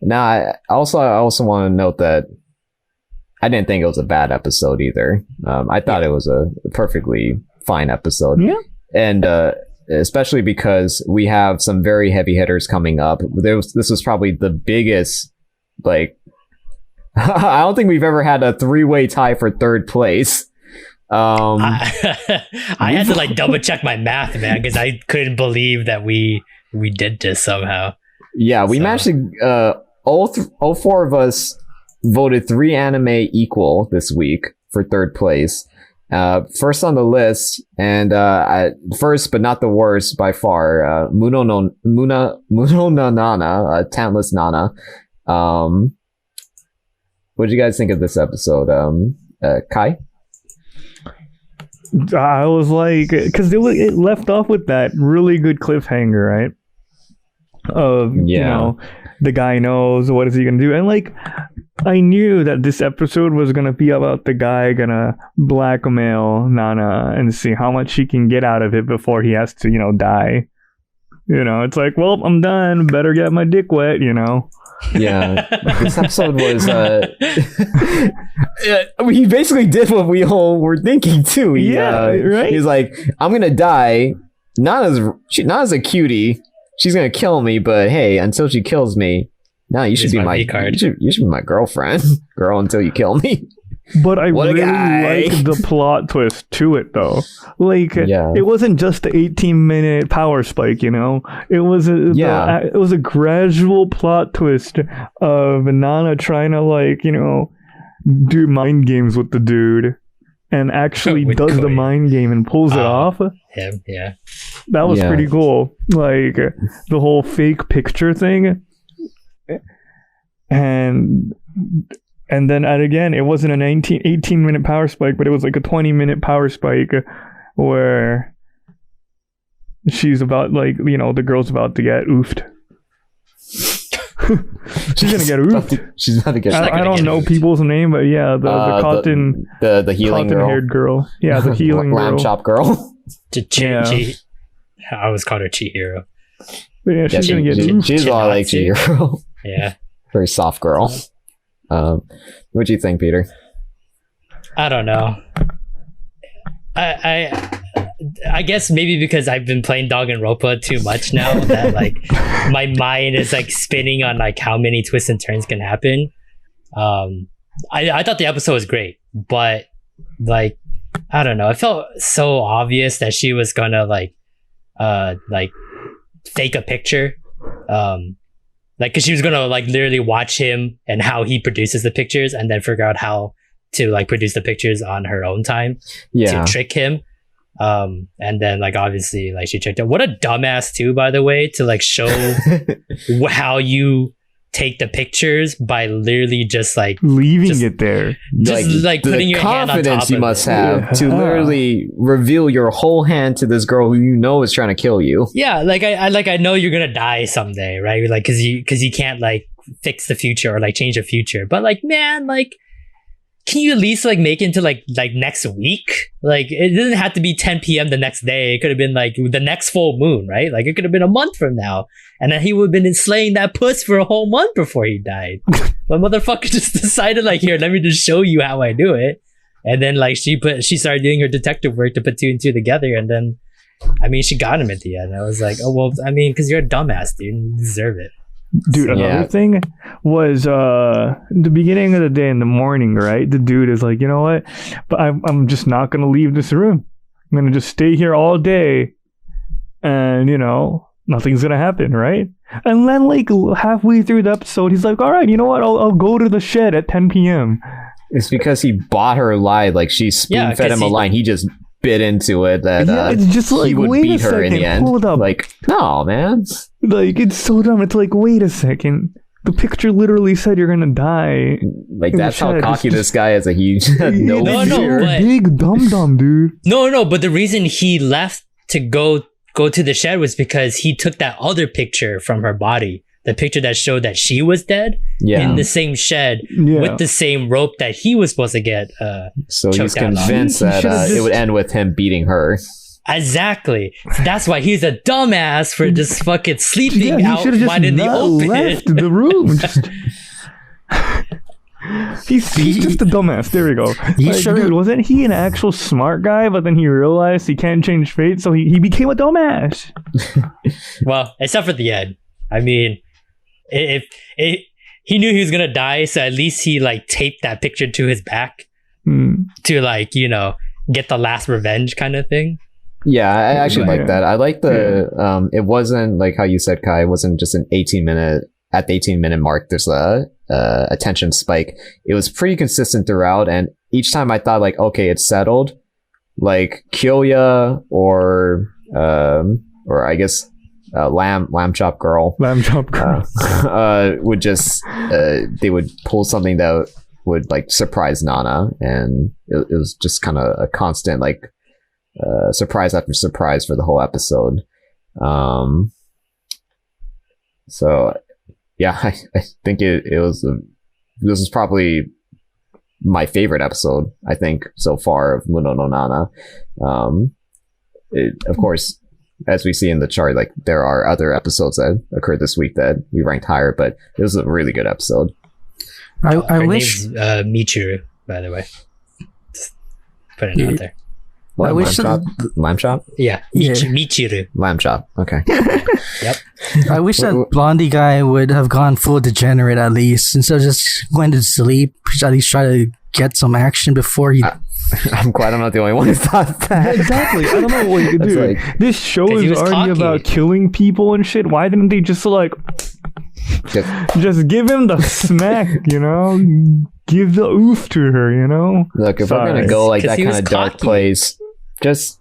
Now, I also want to note that I didn't think it was a bad episode either. I thought it was a perfectly fine episode. Yeah. And especially because we have some very heavy hitters coming up. This was probably the biggest, like, I don't think we've ever had a 3-way tie for third place. I had to like double check my math, man, because I couldn't believe that we did this somehow. Yeah, we managed to all 4 of us voted 3 anime equal this week for third place. First on the list, and first but not the worst by far, Muno no Nana, Talentless Nana. What did you guys think of this episode, Kai? I was like, because it left off with that really good cliffhanger, right? The guy knows what is he gonna do, and like, I knew that this episode was gonna be about the guy gonna blackmail Nana and see how much he can get out of it before he has to, die. It's like, well, I'm done. Better get my dick wet, Yeah, this episode was he basically did what we all were thinking too. Right? He's like, I'm gonna die. Nana's a cutie. She's gonna kill me, but hey, until she kills me, you should be my card. You should be my girlfriend, girl, until you kill me. But I really liked the plot twist to it, though. Like, it wasn't just the 18-minute power spike, It was it was a gradual plot twist of Nana trying to, do mind games with the dude, and actually does the mind game and pulls it off. Him, yeah. That was pretty cool. Like, the whole fake picture thing. And then again, it wasn't an 18-minute power spike, but it was like a 20-minute power spike where she's about, the girl's about to get oofed. She's gonna get oofed. She's about to get. I don't know people's name, but the cotton, the healing haired girl. Yeah, the healing lamb chop girl. I always called her Chihiro. But yeah, she's gonna get. She's a lot like Chihiro. Yeah, very soft girl. What do you think, Peter? I don't know. I guess maybe because I've been playing Danganronpa too much now that like my mind is like spinning on like how many twists and turns can happen. I thought the episode was great, but like I don't know, it felt so obvious that she was gonna like fake a picture. Like, cause she was gonna like literally watch him and how he produces the pictures and then figure out how to like produce the pictures on her own time to trick him. And then like obviously like she tricked him. What a dumbass too, by the way, to like show how you take the pictures by literally just like leaving it there, just like putting your hand on top of it. The confidence you must have to literally reveal your whole hand to this girl who you know is trying to kill you. Yeah, like I know you're gonna die someday, right? Like because you can't like fix the future or like change the future. But like, man, like can you at least like make it into like next week? Like it doesn't have to be 10 p.m. the next day. It could have been like the next full moon, right? Like it could have been a month from now. And then he would have been slaying that puss for a whole month before he died. But motherfucker just decided like, here, let me just show you how I do it. And then like she started doing her detective work to put two and two together. And then, I mean, she got him at the end. I was like, oh, well, I mean, because you're a dumbass, dude. You deserve it. Dude, another thing was the beginning of the day in the morning, right? The dude is like, you know what? But I'm just not going to leave this room. I'm going to just stay here all day. And, you know, nothing's going to happen, right? And then like halfway through the episode, he's like, all right, you know what? I'll go to the shed at 10 p.m. It's because he bought her a lie. Like she spoon-fed him a line. He just bit into it that it's just like, he would beat her in the end. Hold up. Like, no, man. Like, it's so dumb. It's like, wait a second. The picture literally said you're gonna die. Like, that's how cocky this guy is. He's no fear. Big dum-dum, dude. No, but the reason he left to go to the shed was because he took that other picture from her body. The picture that showed that she was dead in the same shed with the same rope that he was supposed to get so he's convinced that it would end with him beating her. Exactly. That's why he's a dumbass for just fucking sleeping out wide in the open. Left the room. He's just a dumbass. There we go. Dude, wasn't he an actual smart guy, but then he realized he can't change fate, so he became a dumbass. Well, except for the end. I mean, if he knew he was gonna die, so at least he like taped that picture to his back to like, you know, get the last revenge kind of thing. Yeah, I actually like that. I like the it wasn't like how you said, Kai, it wasn't just an 18-minute mark there's a attention spike. It was pretty consistent throughout, and each time I thought like, okay, it's settled. Like Kyoya or I guess lamb chop girl would just they would pull something that would like surprise Nana, and it was just kind of a constant like surprise after surprise for the whole episode. So yeah, I think this is probably my favorite episode, I think, so far of Muno no Nana. Of course, as we see in the chart, like there are other episodes that occurred this week that we ranked higher, but it was a really good episode. I wish Michiru, by the way. Just put it out there. What, I wish Lamb chop? Yeah, Michiru. Lamb chop. Okay. Yep. I wish that blondie guy would have gone full degenerate at least, instead of just going to sleep. At least try to get some action before he. I'm glad I'm not the only one who thought that. Exactly. I don't know what you could do. Like, this show is already about killing people and shit. Why didn't they just like just give him the smack? You know, give the oof to her. You know. Look, if we're gonna go like that kind of dark place, just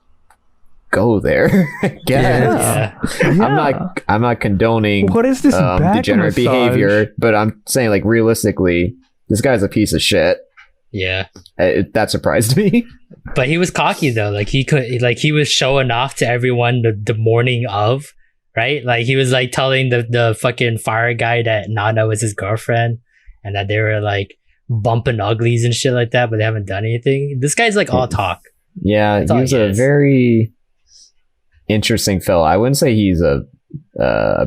go there. Yeah. I'm not condoning what is this degenerate behavior, but I'm saying like realistically, this guy's a piece of shit. Yeah, that surprised me. But he was cocky though. Like he was showing off to everyone the morning of, right? Like he was like telling the fucking fire guy that Nana was his girlfriend and that they were like bumping uglies and shit like that, but they haven't done anything. This guy's like all talk. Yeah, he was a very interesting fellow. I wouldn't say he's a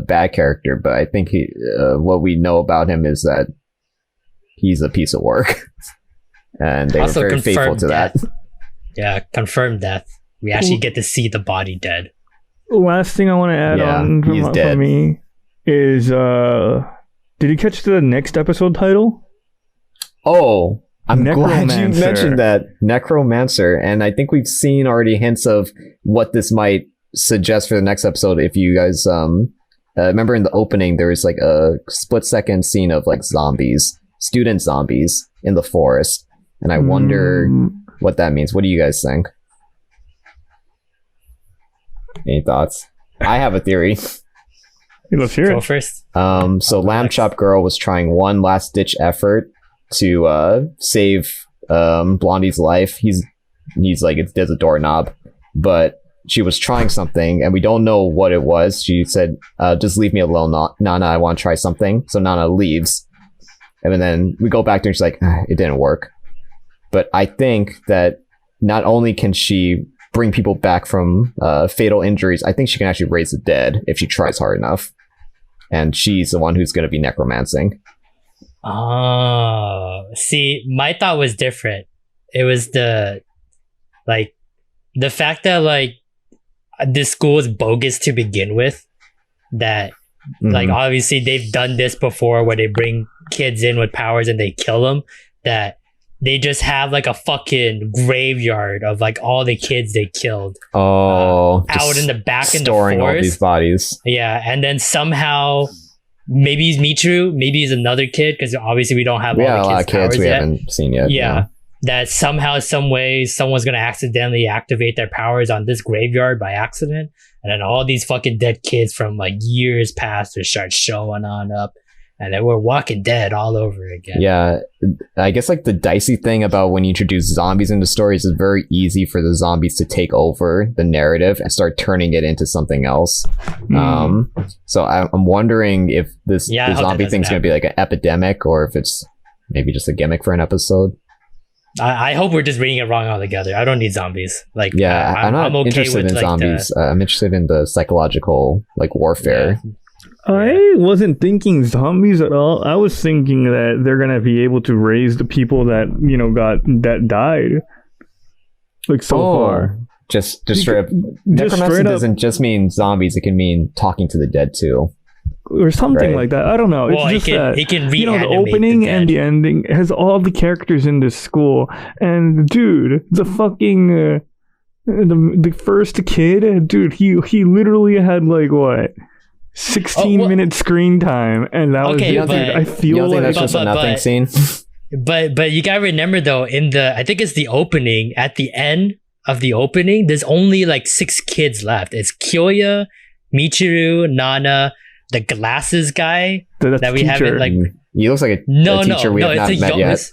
bad character, but I think what we know about him is that he's a piece of work. And they also were very faithful to that. Yeah, confirmed death. We actually get to see the body dead. Last thing I want to add on from me is, did you catch the next episode title? Oh, I'm glad you mentioned that. Necromancer. And I think we've seen already hints of what this might suggest for the next episode. If you guys remember in the opening, there was like a split-second scene of like student zombies in the forest. And I wonder what that means. What do you guys think? Any thoughts? I have a theory. Let's hear it. Go first. So Lamb Chop Girl was trying one last ditch effort to save Blondie's life. He's like, there's a doorknob, but she was trying something and we don't know what it was. She said, just leave me alone, Nana, I want to try something. So Nana leaves. And then we go back to her and she's like, it didn't work. but I think that not only can she bring people back from fatal injuries, I think she can actually raise the dead if she tries hard enough. And she's the one who's going to be necromancing. Oh, see, my thought was different. It was the fact that like this school is bogus to begin with. That like obviously they've done this before where they bring kids in with powers and they kill them. That they just have like a fucking graveyard of like all the kids they killed. Out in the back in the storing forest. all these bodies. Yeah, and then somehow maybe he's Michiru, maybe he's another kid because obviously we don't have all the kids' a lot of kids we yet. haven't seen yet. Yeah, that somehow, some way, someone's gonna accidentally activate their powers on this graveyard by accident, and then all these fucking dead kids from like years past will start showing on up. And then we're Walking Dead all over again. Yeah, I guess like the dicey thing about when you introduce zombies into stories is very easy for the zombies to take over the narrative and start turning it into something else. So I'm wondering if the zombie thing's going to be like an epidemic or if it's maybe just a gimmick for an episode. I hope we're just reading it wrong altogether. I don't need zombies. Like, yeah, I'm not okay interested in like zombies. I'm interested in the psychological like warfare. Yeah. I wasn't thinking zombies at all. I was thinking that they're gonna be able to raise the people that that died. Like so far. Just straight up. Necromancy doesn't just mean zombies. It can mean talking to the dead too, or something like that. I don't know. Well, it's just he can the opening and the ending has all the characters in this school. And dude, the fucking the first kid, dude, he literally had like what? 16-minute screen time, and that was it. But, dude, I feel like that's just a nothing scene. But you gotta remember though, I think it's the opening. At the end of the opening, there's only like 6 kids left. It's Kyoya, Michiru, Nana, the glasses guy that we haven't like. He looks like a teacher we have not met yet.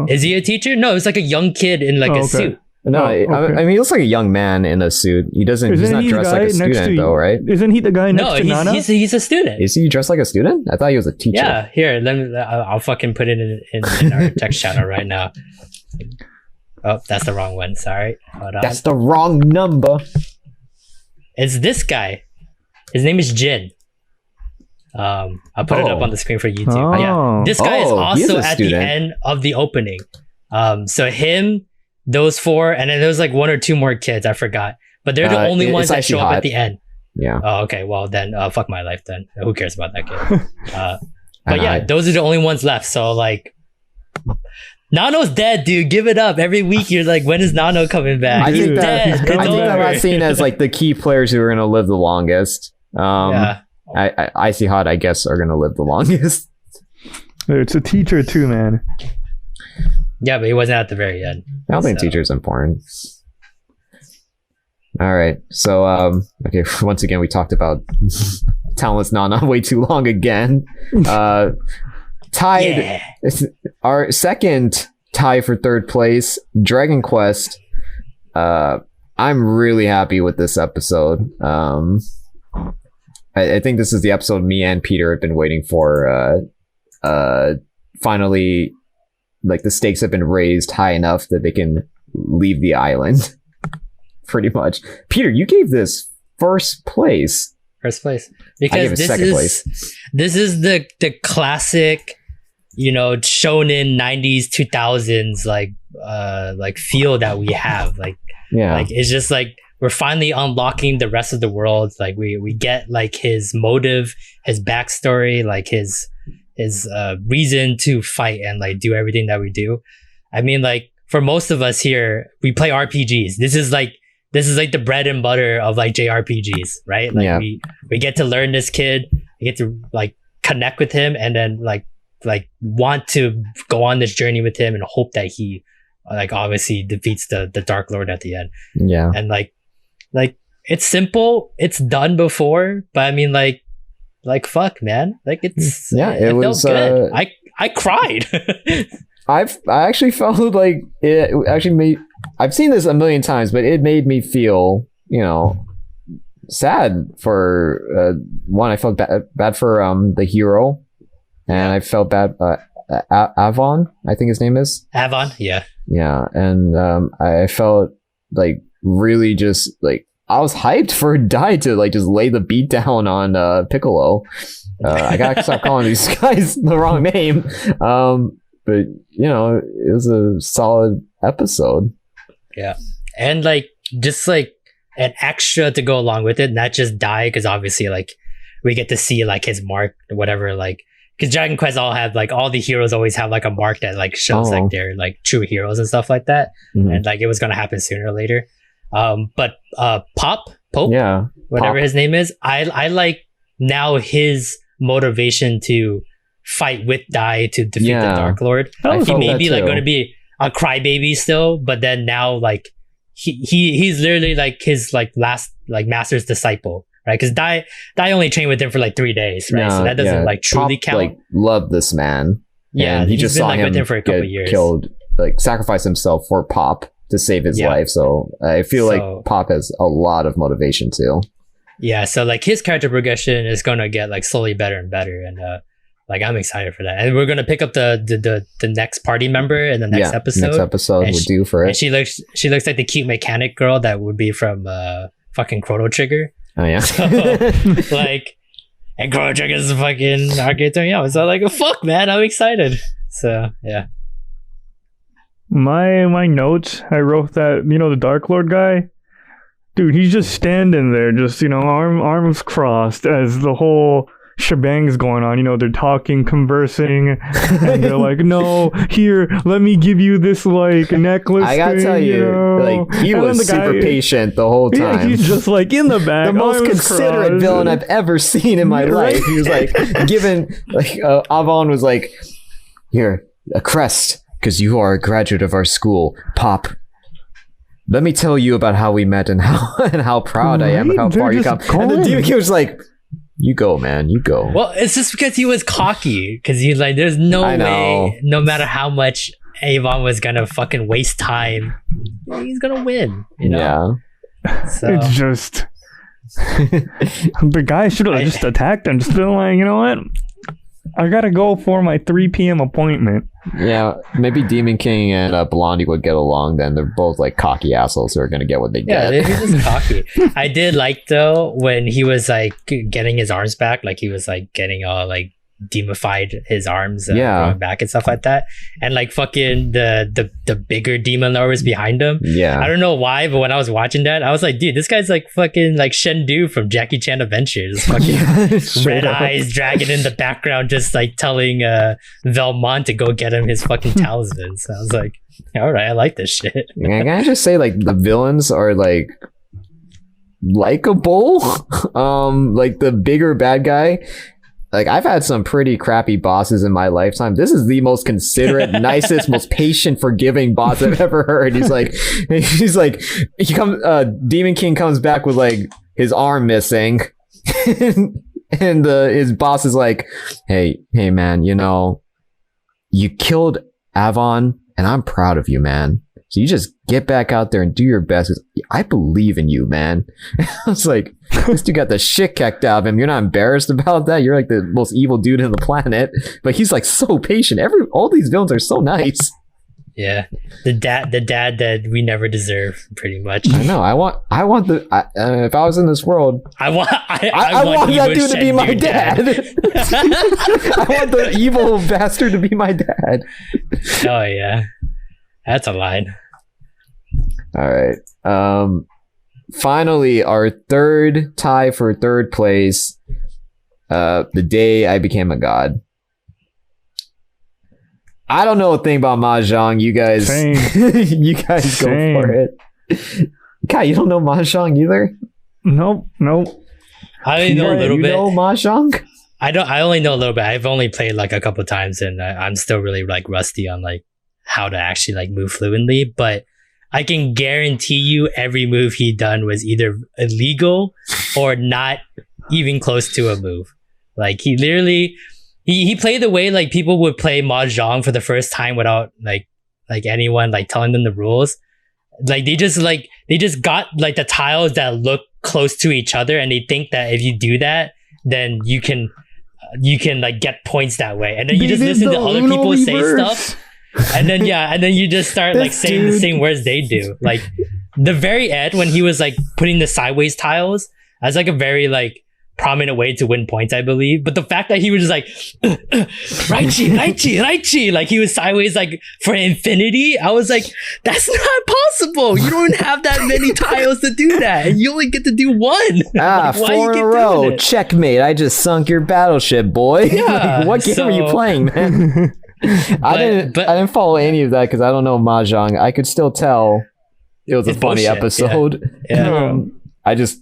Is he a teacher? No, it's like a young kid in like a suit. No, I mean, he looks like a young man in a suit. He's not dressed like a student, though, right? Isn't he the guy next to Nana? He's a student. Is he dressed like a student? I thought he was a teacher. Yeah, here, I'll fucking put it in our text channel right now. Oh, that's the wrong one. Sorry. Hold on. That's the wrong number. It's this guy. His name is Jin. I'll put it up on the screen for YouTube. Yeah, this guy is also at the end of the opening. So him, those 4, and then there's like 1 or 2 more kids. I forgot, but they're the only ones that show up at the end. Yeah. Oh, okay. Well, then fuck my life. Then who cares about that kid? But yeah, those are the only ones left. So like, Nano's dead, dude. Give it up. Every week you're like, when is Nano coming back? He's dead. I think that was seen as like the key players who are going to live the longest. Icy Hot, I guess, are going to live the longest. It's a teacher too, man. Yeah, but he wasn't at the very end. I don't think teacher's important. All right. So, okay. Once again, we talked about talentless Nana way too long again. Tied. Our second tie for third place, Dragon Quest. I'm really happy with this episode. I think this is the episode me and Peter have been waiting for. Finally, like the stakes have been raised high enough that they can leave the island. Pretty much. Peter, you gave this first place because this is the classic, shonen 90s 2000s like feel that we have. Like it's just like we're finally unlocking the rest of the world. Like we get like his motive, his backstory, like his reason to fight and like do everything that we do. I mean, like for most of us here, we play RPGs. This is like the bread and butter of like JRPGs, right? Like we get to learn this kid, we get to like connect with him, and then like want to go on this journey with him and hope that he like obviously defeats the Dark Lord at the end. Yeah. And like it's simple, it's done before, but I mean like fuck, man. Like it was good. I cried. I actually felt like it actually made. I've seen this a million times, but it made me feel, sad for one. I felt bad for the hero, and I felt bad. Avon, I think his name is. Avon, yeah. Yeah, and I felt like really just like I was hyped for Dai to like just lay the beat down on Piccolo. I gotta stop calling these guys the wrong name. But you know, it was a solid episode. Yeah, and like just like an extra to go along with it, not just Dai, because obviously like we get to see like his mark, whatever, like because Dragon Quest all have like all the heroes always have like a mark that like shows like they're like true heroes and stuff like that, and like it was gonna happen sooner or later. But Pope, yeah, whatever his name is, I like now his motivation to fight with Dai to defeat the Dark Lord. He may be like going to be a crybaby still, but then now like he's literally like his like last like master's disciple, right? Because Dai only trained with him for like 3 days, right? So that doesn't like truly count. Like loved this man. Yeah, and he just saw like, him with him for a couple years. Killed, like sacrifice himself for Pop to save his life. So I feel like Pop has a lot of motivation too. Yeah, so like his character progression is gonna get like slowly better and better, and like I'm excited for that. And we're gonna pick up the next party member in the next episode. Next episode we're due for it. And she looks like the cute mechanic girl that would be from fucking Chrono Trigger. Oh yeah. So, like, and Chrono Trigger is fucking arcade turn. Yeah, so like fuck man, I'm excited. So yeah. My notes, I wrote that, you know, the Dark Lord guy, dude, he's just standing there, just, you know, arms crossed as the whole shebang's going on. You know, they're talking, conversing, and they're like, no, here, let me give you this, like, necklace. I gotta tell you, know? like, he was super patient the whole time. Yeah, he's just like in the back. The most considerate villain I've ever seen in my life. He was like, given, like, Avon was like, here, a crest. Because you are a graduate of our school, Pop. Let me tell you about how we met and how proud I am of how far you come. And the Demon King was like, you go, man, you go. Well, it's just because he was cocky. Because he's like, there's no way, no matter how much Avon was gonna fucking waste time, he's gonna win. You know? Yeah. So. It's just the guy should have just attacked him. Just been like, you know what? I gotta go for my 3 p.m. appointment. Yeah, maybe Demon King and Blondie would get along. Then they're both like cocky assholes who are gonna get what they get. Yeah, he's just cocky. I did like though when he was like getting his arms back, like he was like getting all like demified his arms going back and stuff like that, and like fucking the bigger demon lord was behind him. I don't know why, but when I was watching that, I was like, dude, this guy's like fucking like Shendu from Jackie Chan Adventures. Fucking red eyes, dragon in the background, just like telling Velmont to go get him his fucking talisman. So I was like, all right, I like this shit. I gotta just say, like, the villains are like likable. Like the bigger bad guy. Like, I've had some pretty crappy bosses in my lifetime. This is the most considerate, nicest, most patient, forgiving boss I've ever heard. He's like, Demon King comes back with like his arm missing, and his boss is like, hey man, you know, you killed Avon, and I'm proud of you, man. So you just get back out there and do your best. I believe in you, man. I was like, this dude got the shit kicked out of him. You're not embarrassed about that? You're like the most evil dude on the planet. But he's like so patient. All these villains are so nice. Yeah, the dad that we never deserve, pretty much. I know. If I was in this world, I want that dude to be my dad. I want the evil bastard to be my dad. Oh yeah. That's a line. All right. Finally, our third tie for third place. The day I became a god. I don't know a thing about mahjong. You guys, you guys go for it. Kai, you don't know mahjong either? Nope. I only know a little bit. You know mahjong? I only know a little bit. I've only played like a couple times, and I'm still really like rusty on like how to actually like move fluently, but I can guarantee you every move he done was either illegal or not even close to a move. Like he literally he played the way like people would play mahjong for the first time without like anyone like telling them the rules. Like they just got like the tiles that look close to each other, and they think that if you do that, then you can you can like get points that way, and then you just listen to other people say stuff, and then you just start like saying the same words they do. Like the very end when he was like putting the sideways tiles, that's like a very like prominent way to win points, I believe. But the fact that he was just like Raichi, like he was sideways like for infinity, I was like, that's not possible. You don't have that many tiles to do that, and you only get to do one. Like, 4 in a row, checkmate. I just sunk your battleship, boy. Yeah, like, what game are you playing, man? I didn't follow any of that because I don't know Mahjong. I could still tell it was a funny bullshit episode. Yeah. I just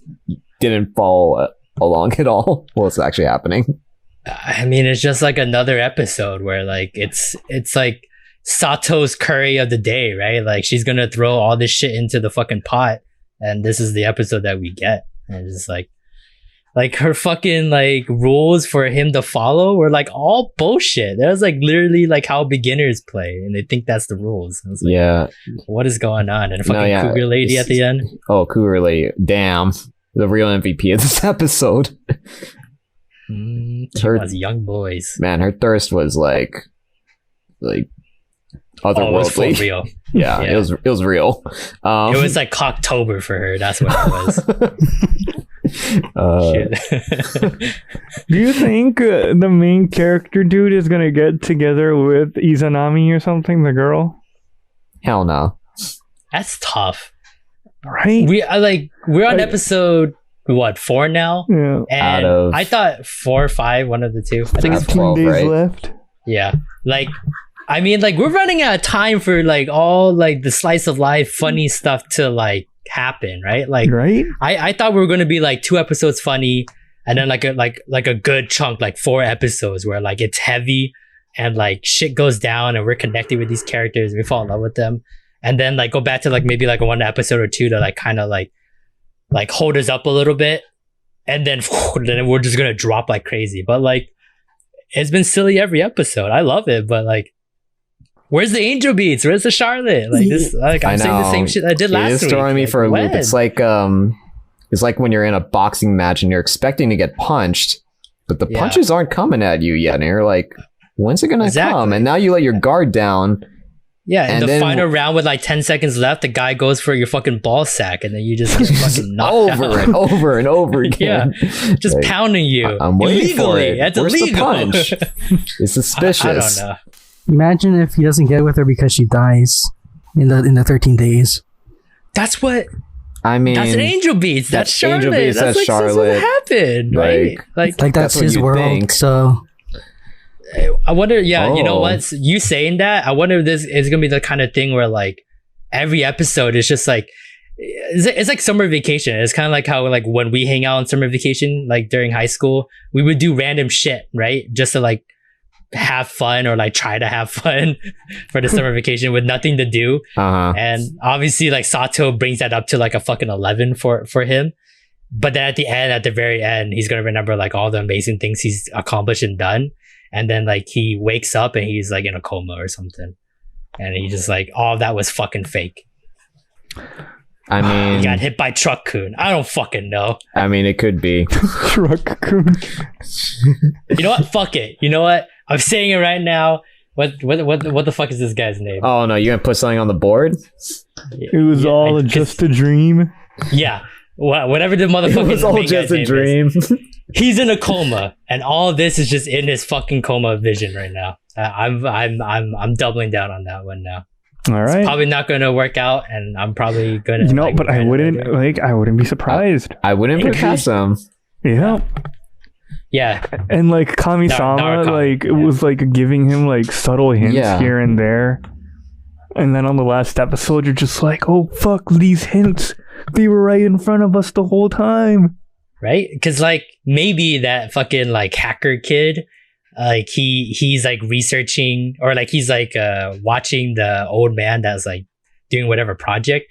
didn't follow along at all what's actually happening. I mean, it's just like another episode where like it's like Sato's curry of the day, right? Like she's gonna throw all this shit into the fucking pot, and this is the episode that we get. And it's just like her fucking like rules for him to follow were like all bullshit. That was like literally like how beginners play, and they think that's the rules. I was like, yeah, what is going on? And a fucking cougar lady at the end. Oh, cougar lady! Damn, the real MVP of this episode. She was young boys. Man, her thirst was like otherworldly. It was for real. Yeah, it was real. It was like Cocktober for her. That's what it was. Do you think the main character dude is gonna get together with Izanami or something, the girl? Hell no. That's tough. Right? We're on episode 4 now? Yeah. And I thought 4 or 5, one of the two. I think it's 15 days left. Yeah. Like, I mean, like, we're running out of time for like all like the slice of life funny stuff to like happen, right? Like, right? I thought we were gonna be like 2 episodes funny, and then like a good chunk, like 4 episodes where like it's heavy and like shit goes down and we're connected with these characters and we fall in love with them, and then like go back to like maybe like 1 episode or 2 to like kind of like hold us up a little bit, and then we're just gonna drop like crazy. But like it's been silly every episode. I love it, but like, where's the angel beats? Where's the Charlotte? Like this, like I'm saying the same shit I did last week. It is throwing me for a loop. It's like when you're in a boxing match and you're expecting to get punched, but the punches aren't coming at you yet, and you're like, when's it gonna come? And now you let your guard down. Yeah, and the final round with like 10 seconds left, the guy goes for your fucking ball sack, and then you just get fucking knocked over and over and over again. Yeah, just like, pounding you. I'm waiting for it. That's Where's illegal. The punch? It's suspicious. I don't know. Imagine if he doesn't get with her because she dies in the 13 days. That's what. I mean, that's an angel beats. That's Charlotte. Angel beats, that's like Charlotte. That's what happened, right? Like that's his world. Think. So. I wonder, you know what? You saying that, I wonder if this is gonna be the kind of thing where like every episode is just like it's like summer vacation. It's kind of like how like when we hang out on summer vacation, like during high school, we would do random shit, right? Just to like have fun or like try to have fun for the summer vacation with nothing to do. And obviously like Sato brings that up to like a fucking 11 for him. But then at the very end, he's gonna remember like all the amazing things he's accomplished and done. And then like he wakes up and he's like in a coma or something, and he just like, all of that was fucking fake. I mean, he got hit by Truck-kun. I don't fucking know. I mean, it could be Truck-kun. You know what? Fuck it. You know what? I'm saying it right now. What the fuck is this guy's name? Oh no, you gonna put something on the board? It was all just a dream. Yeah. Whatever the motherfucker. It was all just a dream. He's in a coma, and all of this is just in his fucking coma vision right now. I'm doubling down on that one now. All right. It's probably not going to work out, and I'm probably gonna. But I wouldn't be surprised. I wouldn't put past him. Yeah. Yeah. And like Kami-sama, like it was like giving him like subtle hints here and there, and then on the last episode, you're just like, oh fuck, these hints. They were right in front of us the whole time. Right? Because like maybe that fucking like hacker kid, like he's like researching, or like he's like watching the old man that's like doing whatever project.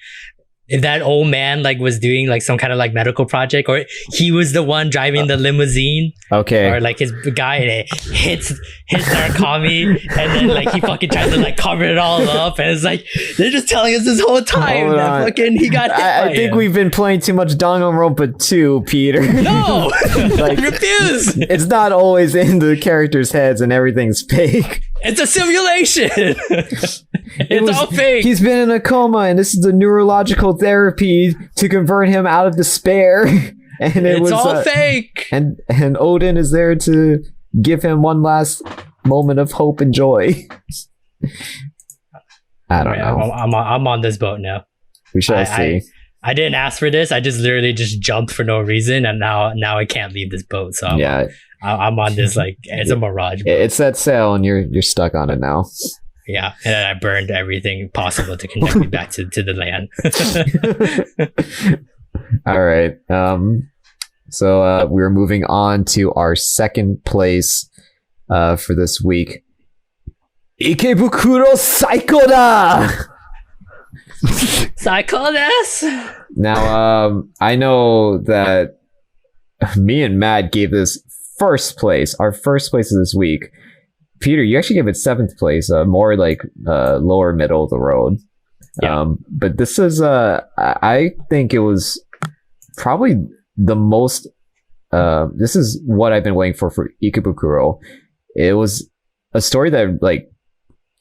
if that old man like was doing like some kind of like medical project, or he was the one driving the limousine, Okay. or like his guy, and it hits Narukami, and then like he fucking tries to like cover it all up, and it's like they're just telling us this whole time Hold that on. fucking he got hit I by think him. we've been playing too much Danganronpa 2, Peter. No, Like- I refuse. It's not always in the characters' heads and everything's fake. It's a simulation. It's all fake. He's been in a coma, and this is the neurological therapy to convert him out of despair. And It's was all fake. And Odin is there to give him one last moment of hope and joy. I don't know. I'm on this boat now. We shall see. I didn't ask for this. I just literally just jumped for no reason, and now I can't leave this boat. So I'm on this like it's a mirage boat. It's that sail, and you're stuck on it now. Yeah, and then I burned everything possible to connect me back to the land. All right. So we're moving on to our second place for this week. Ikebukuro Saiko da! Psychodas. Now, I know that me and Matt gave this first place, our first place of this week. Peter, you actually gave it 7th place, more like lower middle of the road. Yeah. But this is, I think it was probably the most, this is what I've been waiting for Ikebukuro. It was a story that, like,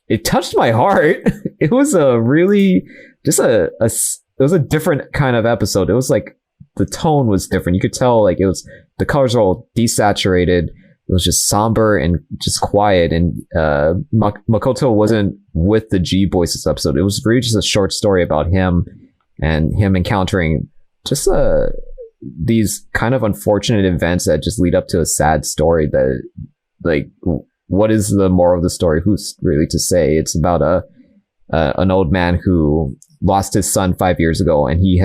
it touched my heart. It was a really, just it was a different kind of episode. It was like, the tone was different. You could tell, like, it was, the colors were all desaturated. It was just somber and just quiet. And Makoto wasn't with the G Boys this episode. It was really just a short story about him and him encountering just these kind of unfortunate events that just lead up to a sad story that, like, what is the moral of the story? Who's really to say? It's about an old man who lost his son 5 years ago, and he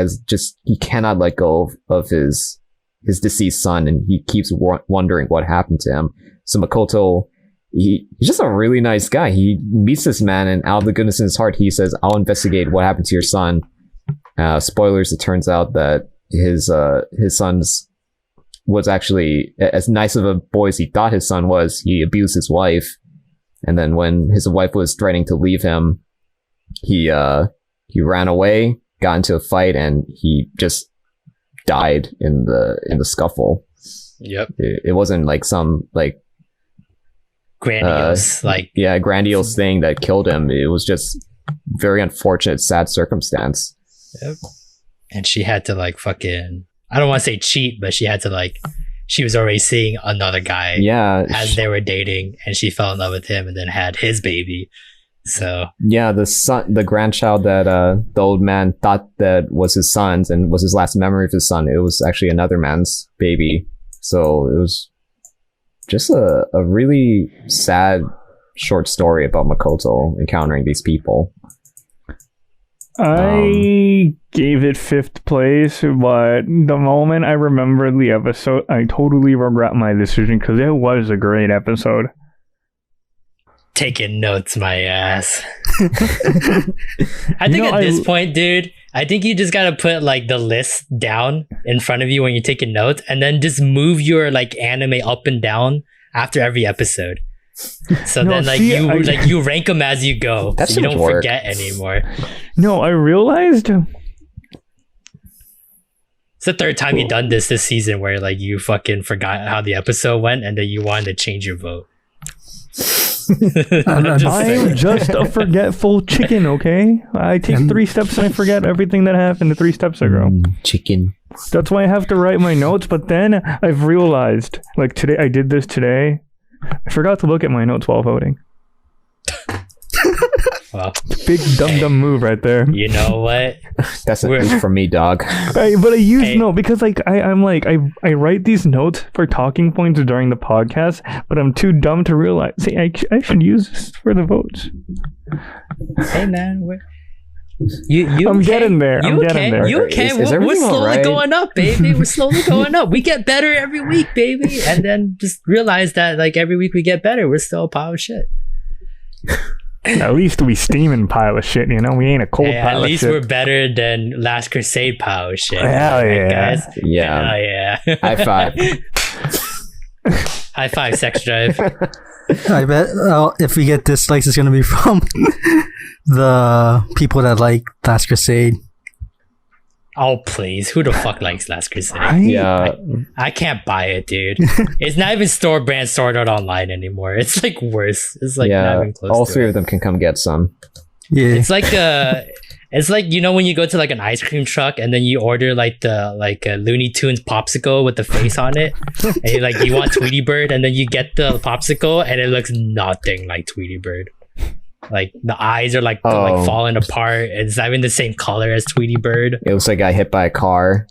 cannot let go of his deceased son, and he keeps wondering what happened to him. So Makoto, he's just a really nice guy. He meets this man, and out of the goodness in his heart, he says, "I'll investigate what happened to your son." Spoilers, it turns out that his son's was actually as nice of a boy as he thought his son was. He abused his wife, and then when his wife was threatening to leave him, he ran away, got into a fight, and he just died in the scuffle. Yep. It wasn't like some like Grandiose, grandiose thing that killed him. It was just very unfortunate, sad circumstance. Yep. And she had to like fucking, I don't want to say cheat, but she had to like, she was already seeing another guy as they were dating, and she fell in love with him and then had his baby. So the grandchild that the old man thought that was his son's and was his last memory of his son, it was actually another man's baby. So it was just a really sad short story about Makoto encountering these people. I gave it 5th place, but the moment I remember the episode, I totally regret my decision because it was a great episode. Taking notes, my ass. I think at this point, dude, I think you just gotta put like the list down in front of you when you're taking notes, and then just move your like anime up and down after every episode. So then like you rank them as you go. That's so you don't work. forget anymore. No, I realized. It's the 3rd time you've done this season where like you fucking forgot how the episode went and then you wanted to change your vote. I'm just a forgetful chicken, okay? I take 3 steps and I forget everything that happened 3 steps ago. Chicken. That's why I have to write my notes, but then I've realized, like today, I did this today. I forgot to look at my notes while voting. Well, big dumb move right there. You know what? That's a move for me, dog. But I use because like I write these notes for talking points during the podcast, but I'm too dumb to realize. See, I should use this for the votes. Hey man, I'm getting there. You okay? We're slowly right? going up, baby. We're slowly going up. We get better every week, baby. And then just realize that like every week we get better. We're still a pile of shit. At least we steaming pile of shit, you know? We ain't a cold Hey, pile at of least shit. we're better than Last Crusade pile of shit. Hell right, yeah. guys? Yeah. Hell yeah. High five. High five, sex drive. I bet if we get dislikes, it's gonna be from the people that like Last Crusade. Oh, please. Who the fuck likes Last Crusade? Right? Yeah. I can't buy it, dude. It's not even store brand Sword Art Online anymore. It's like worse. It's like not Yeah. even close All to three it. of them can come get some. Yeah, It's like you know when you go to like an ice cream truck and then you order like a Looney Tunes popsicle with the face on it, and you want Tweety Bird, and then you get the popsicle and it looks nothing like Tweety Bird. Like the eyes are like falling apart. It's not even the same color as Tweety Bird. It looks like I got hit by a car,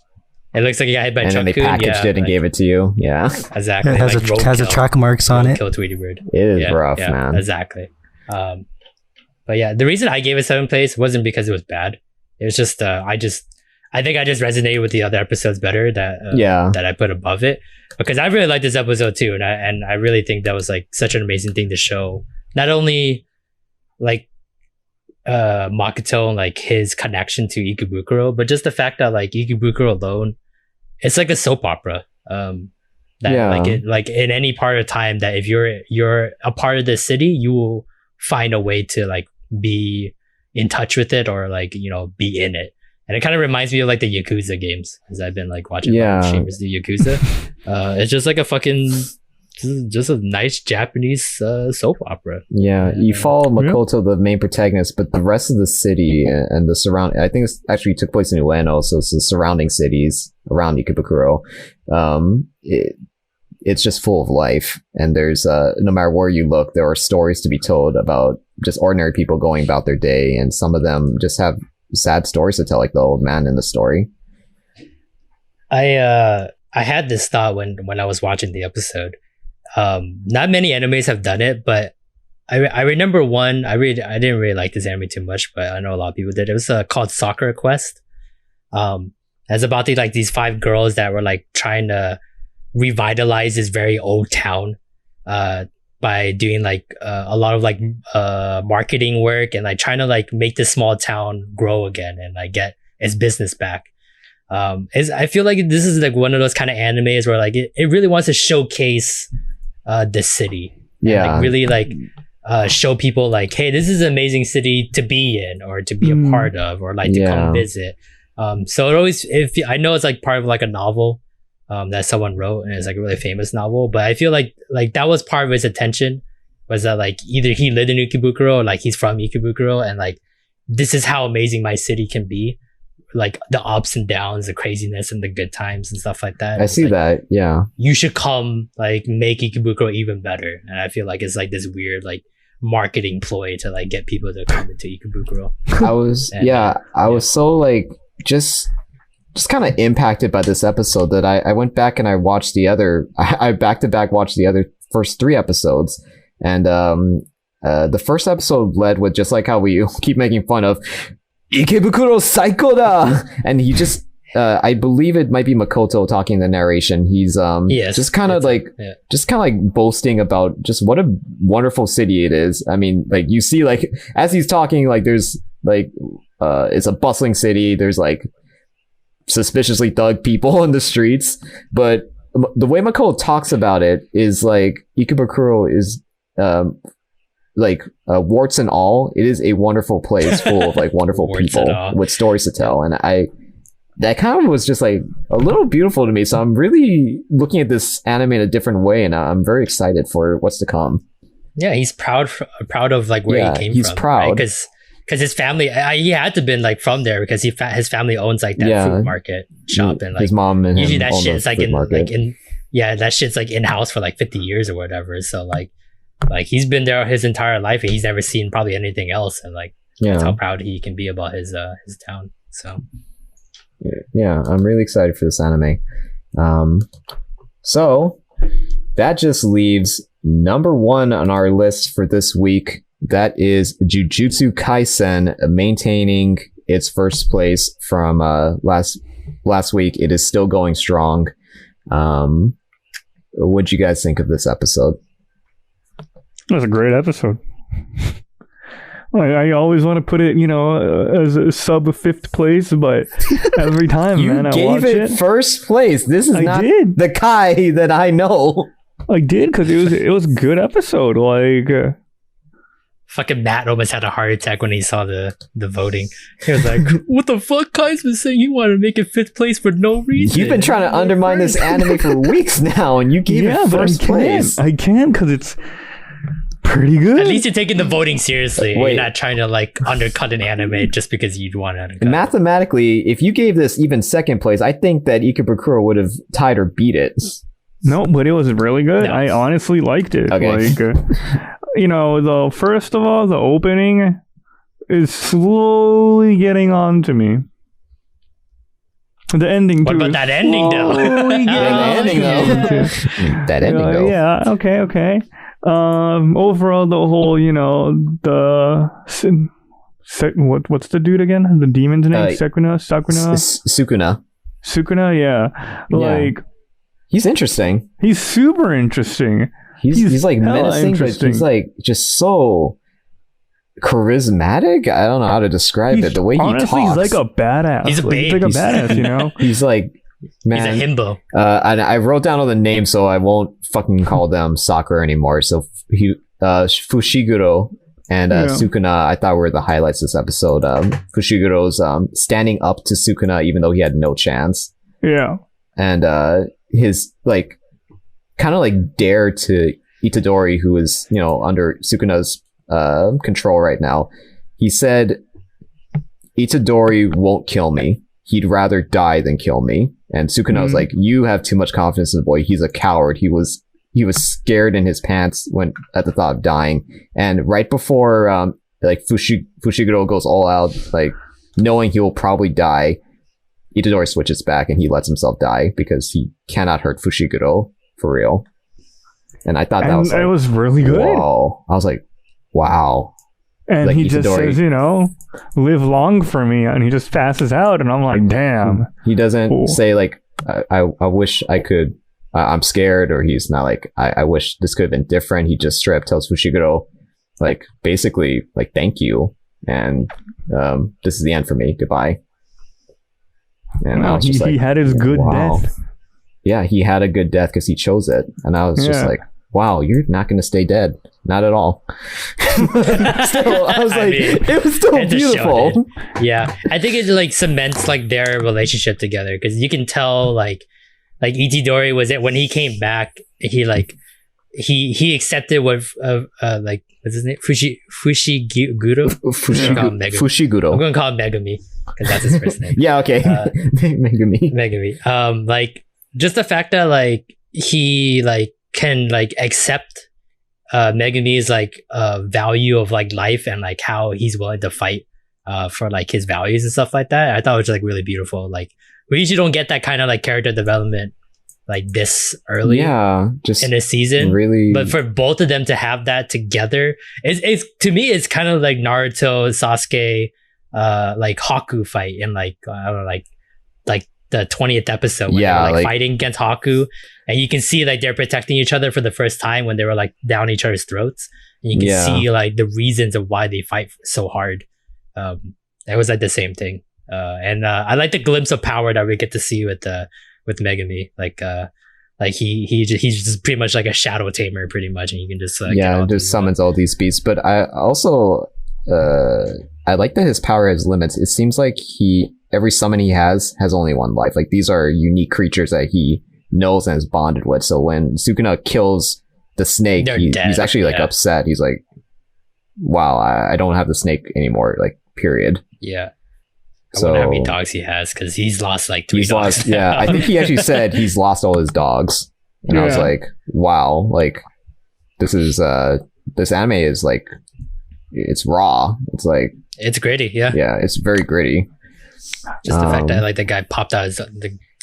It looks like a guy hit by and then they Chuck packaged it and gave it to you. Yeah. exactly. it has like has a roadkill. track marks on it. Kill Tweety Bird. It is rough, man. Exactly. But yeah, the reason I gave it 7th place wasn't because it was bad. It was just I think I just resonated with the other episodes better that I put above it, because I really liked this episode too, and I really think that was like such an amazing thing to show not only like Makoto and like his connection to Ikebukuro, but just the fact that like Ikebukuro alone, it's like a soap opera. Like in any part of time that if you're a part of the city, you will find a way to like be in touch with it or like, you know, be in it. And it kind of reminds me of like the Yakuza games, because I've been like watching streamers do Yakuza. It's just like just a nice Japanese soap opera. Yeah, you follow Makoto, the main protagonist, but the rest of the city and the surrounding, I think it's actually took place in Ueno, so it's the surrounding cities around Ikebukuro. It's just full of life, and there's no matter where you look, there are stories to be told about just ordinary people going about their day, and some of them just have sad stories to tell, like the old man in the story. I had this thought when I was watching the episode. Not many animes have done it, but I remember one. I didn't really like this anime too much, but I know a lot of people did. It was called Sakura Quest. It's about these 5 girls that were like trying to revitalize this very old town by doing like a lot of like marketing work and like trying to like make this small town grow again and like get its business back. I feel like this is like one of those kind of animes where like it really wants to showcase the city. Yeah. And, like, really like show people like, hey, this is an amazing city to be in or to be a part of or like to come visit. So it always, I know it's like part of like a novel that someone wrote, and it's like a really famous novel, but I feel like that was part of his attention, was that like either he lived in Ikebukuro or like he's from Ikebukuro, and like this is how amazing my city can be, like the ups and downs, the craziness and the good times and stuff like that. I see that. Yeah. You should come like make Ikebukuro even better. And I feel like it's like this weird like marketing ploy to like get people to come into Ikebukuro. I was so like just kind of impacted by this episode that I went back and I watched I back to back watched the other first 3 episodes, and the first episode led with just like how we keep making fun of Ikebukuro Saiko da, and he just I believe it might be Makoto talking in the narration. He's just kind of like boasting about just what a wonderful city it is. I mean, like you see like as he's talking, like there's like it's a bustling city. There's like suspiciously thug people in the streets, but the way Makoto talks about it is like Ikebukuro is warts and all, it is a wonderful place full of like wonderful people with stories to tell, and that kind of was just like a little beautiful to me. So I'm really looking at this anime in a different way, and I'm very excited for what's to come. Yeah, he's proud of like where he came from. He's proud because his family, he had to been like from there because his family owns like that fruit market shop, and like his mom and usually him that shit's like that shit's like in house for like 50 years or whatever. So like he's been there his entire life and he's never seen probably anything else, and like that's how proud he can be about his town. So yeah, I'm really excited for this anime. So that just leaves number 1 on our list for this week. That is Jujutsu Kaisen, maintaining its first place from last week. It is still going strong. What'd you guys think of this episode? It was a great episode. I always want to put it, as a sub 5th place, but every time, You man, I gave watch it it. first place. This is I not did. the Kai that I know. I did because it was a good episode. Like, Fucking Matt almost had a heart attack when he saw the voting. He was like, "What the fuck?" Kai's been saying he wanted to make it 5th place for no reason. You've been trying to undermine this anime for weeks now, and you gave it but first place. I can because it's pretty good. At least you're taking the voting seriously. Wait. You're not trying to like undercut an anime just because you'd want to undercut. Mathematically, if you gave this even second place, I think that Ikebukuro would have tied or beat it. No, but it was really good. No. I honestly liked it. Okay. Like, first of all, the opening is slowly getting on to me. The ending What too. about is that ending, though? slowly getting Yeah, the on ending, to though. me, too. That ending, though. Yeah. Okay. Overall, the whole, what's the dude again? The demon's name? Sakuna. Sukuna. Yeah. Like, He's interesting. he's super interesting. He's like hella menacing, but interesting. he's like just so charismatic. I don't know how to describe it. The way he honestly, talks. he's like a badass. He's a Like, babe. He's like a badass, He's like, man. He's a himbo. And I wrote down all the names, so I won't fucking call them Sakura anymore. So Fushiguro and Yeah. Sukuna, I thought were the highlights this episode. Fushiguro's standing up to Sukuna even though he had no chance, Yeah. and his like kind of like dare to Itadori, who is under Sukuna's control right now. He said, "Itadori won't kill me. He'd rather die than kill me." And Sukuna was like, "You have too much confidence in the boy. He's a coward. He was scared in his pants when at the thought of dying." And right before Fushiguro goes all out, like knowing he will probably die, Itadori switches back and he lets himself die because he cannot hurt Fushiguro for real. And I thought that was it was really good. Whoa. I was like, wow. And Like he just Itadori. says, live long for me, and he just passes out, and I'm like, damn. He doesn't Cool. say like, I wish I could, I'm scared, or he's not like, I wish this could have been different. He just straight up tells Fushiguro, like, basically, like, thank you. And this is the end for me. Goodbye. And I was just he like, had his good wow. death. Yeah, he had a good death because he chose it. And I was just Yeah. like, wow, you're not going to stay dead. Not at all. Still, I was like, it was still It just showed beautiful. Yeah, I think it like cements like their relationship together because you can tell like Itadori was it when he came back. He like he accepted what like what's his name Fushiguro. Fushiguro. I'm gonna call him Megami because that's his first name. Yeah, okay. Megami. Megami. Like just the fact that like he like can like accept Megami's like value of like life and like how he's willing to fight for like his values and stuff like that. I thought it was like really beautiful. Like we usually don't get that kind of like character development like this early Just in a season. really. But for both of them to have that together, it's to me it's kind of like Naruto, Sasuke, like Haku fight in like I don't know, like the 20th episode when they were like fighting against Haku, and you can see like they're protecting each other for the first time when they were like down each other's throats. And you can see like the reasons of why they fight so hard. It was like the same thing, and I like the glimpse of power that we get to see with Megami. Like he's just pretty much like a shadow tamer, pretty much, and you can just just summons all these beasts. But I also I like that his power has limits. It seems like every summon he has only one life. Like these are unique creatures that he knows and is bonded with. So when Sukuna kills the snake, he's actually like upset. He's like, wow, I don't have the snake anymore, like period. Yeah. I So wonder how many dogs he has because he's lost like 3 dogs. I think he actually said he's lost all his dogs. And I was like, wow, like this is this anime is like, it's raw. It's like, it's gritty. Yeah. Yeah, it's very gritty. Just the fact that like the guy popped out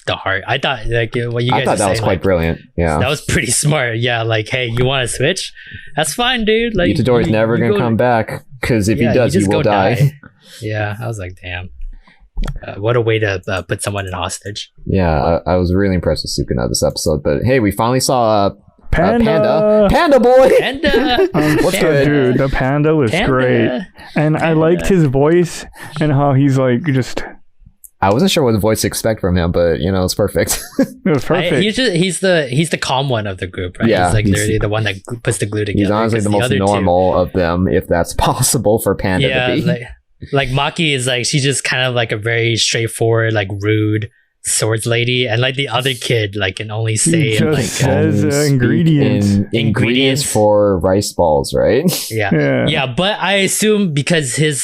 the heart. I thought like what you guys I thought that was quite brilliant. Yeah. That was pretty smart. Yeah. Like, hey, you want to switch? That's fine, dude. Like Itadori's never going to come back because if he does, he will die. Yeah. I was like, damn. What a way to put someone in hostage. Yeah, I was really impressed with Sukuna this episode. But hey, we finally saw Panda boy. Panda. What's Panda. good? Dude, the panda was Panda. great. And I liked his voice and how he's like just... I wasn't sure what voice to expect from him, but you know, it's perfect. It was perfect. He's the calm one of the group, right? Yeah, he's like he's- literally the one that puts the glue together. He's honestly 'cause the most other two- normal of them, if that's possible for Panda to be. like Maki is like, she's just kind of like a very straightforward, like rude swords lady, and like the other kid like can only say just like says Only speak ingredients. in ingredients for rice balls, right? yeah, but I assume because his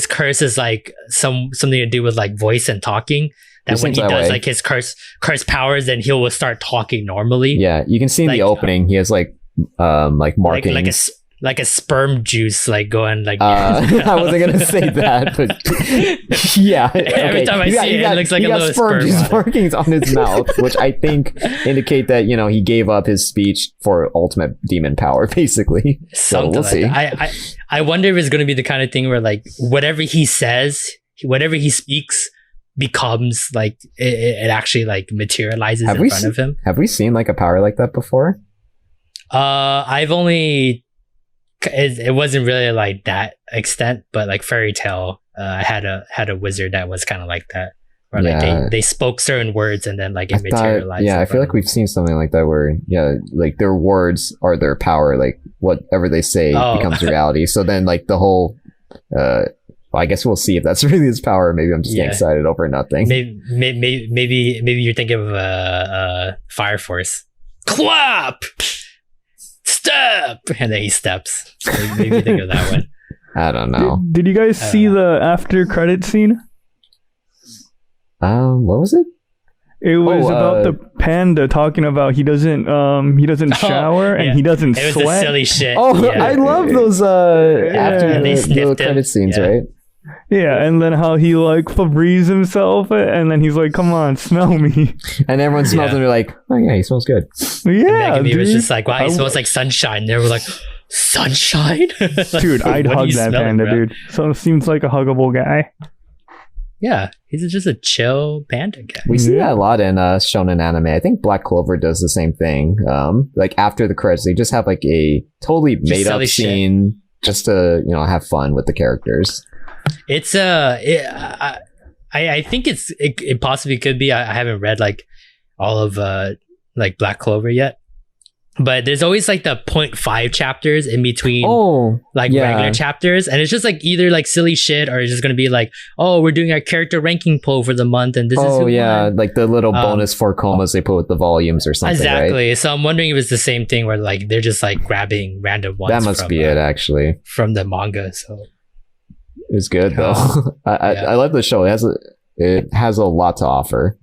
curse is like something to do with like voice and talking, that It when seems he that does way. like his curse powers, then he will start talking normally. Yeah, you can see in the Like, opening he has like markings. like a sperm juice like going like I wasn't gonna say that, but yeah. Every time I see it, it looks like he a got little sperm sperm juice on it. markings on his mouth, which I think indicate that he gave up his speech for ultimate demon power, basically. So something we'll like see. that. I wonder if it's going to be the kind of thing where like whatever he says, whatever he speaks becomes like it actually like materializes in front of him. Have we seen like a power like that before? I've only it wasn't really like that extent, but like Fairy Tail had a wizard that was kind of like that, where Yeah. like they spoke certain words and then like it materialized. I in feel front like of we've seen something like that where like their words are their power, like whatever they say Oh. becomes reality. So then like the whole well, I guess we'll see if that's really his power. Maybe I'm just getting Yeah. excited over nothing. Maybe you're thinking of Fire Force. Clap, step, and then he steps. Maybe think of that one. I don't know. Did you guys see the after credit scene? What was it? It was Oh, about the panda talking about he doesn't shower and yeah. he doesn't It was sweat. the silly shit. Oh, yeah. I love those after And they the sniffed little him. credit scenes, Yeah. right? Yeah, and then how he like Febreze himself, and then he's like, "Come on, smell me." And everyone smells Yeah. and they're like, "Oh yeah, he smells good." Yeah, Megami dude. was just like, wow, he smells like sunshine. They were like, sunshine? Like, Dude, I'd what are hug you that smelling, panda, bro? dude. So seems like a huggable guy. Yeah, he's just a chill panda guy. We see Yeah. that a lot in shonen anime. I think Black Clover does the same thing. Like after the credits, they just have like a totally made up silly shit. scene just to have fun with the characters. It's I think it possibly could be. I haven't read like all of like Black Clover yet, but there's always like the 0.5 chapters in between regular chapters, and it's just like either like silly shit or it's just gonna be like, oh, we're doing our character ranking poll for the month, and this is who won. like the little bonus for comas they put with the volumes or something. Exactly. Right? So I'm wondering if it's the same thing where like they're just like grabbing random ones. That must from, be it, actually. from the manga. So It's good though. I love the show. It has a lot to offer.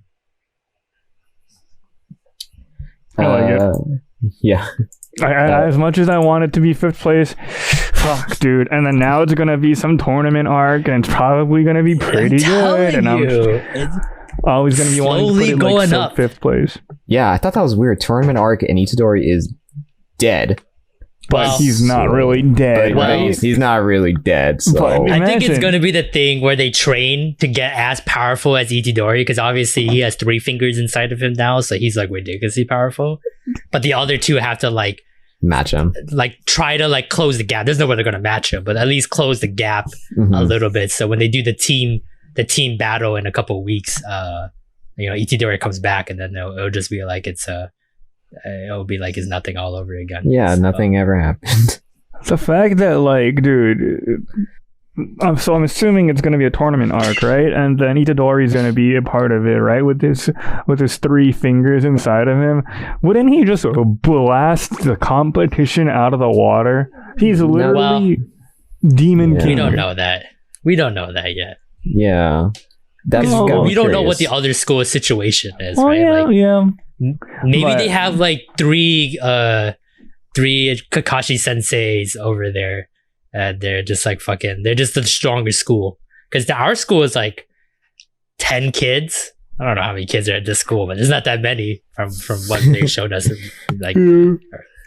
I like it. Yeah. As much as I want it to be fifth place, fuck, dude. And then now it's gonna be some tournament arc, and it's probably gonna be pretty good. And I'm it's always gonna be wanting to put slowly it like going so up. fifth place. Yeah, I thought that was weird. Tournament arc and Itadori is dead. But Well, he's not really dead. But Well- he's not really dead. So But- I think it's Imagine. going to be the thing where they train to get as powerful as Itadori, because obviously he has 3 fingers inside of him now, so he's like ridiculously powerful. But the other 2 have to like match him. try to like close the gap. There's no way they're going to match him, but at least close the gap Mhm. a little bit. So when they do the team battle in a couple of weeks, Itadori comes back, and then it'll just be like it'll be like it's nothing all over again. Yeah, So- nothing ever happened. The fact that, like, dude, I'm assuming it's going to be a tournament arc, right? And then Itadori's going to be a part of it, right? With his 3 fingers inside of him. Wouldn't he just blast the competition out of the water? He's literally Demon Yeah. King. We don't know that. We don't know that yet. Yeah. That's Oh, got me We don't know what the curious. other school's situation is, Oh, right? yeah, Like, yeah. maybe But- they have like three Kakashi senseis over there. They're just like they're just the stronger school. Because our school is like 10 kids. I don't know how many kids are at this school, but there's not that many from what they showed us. Like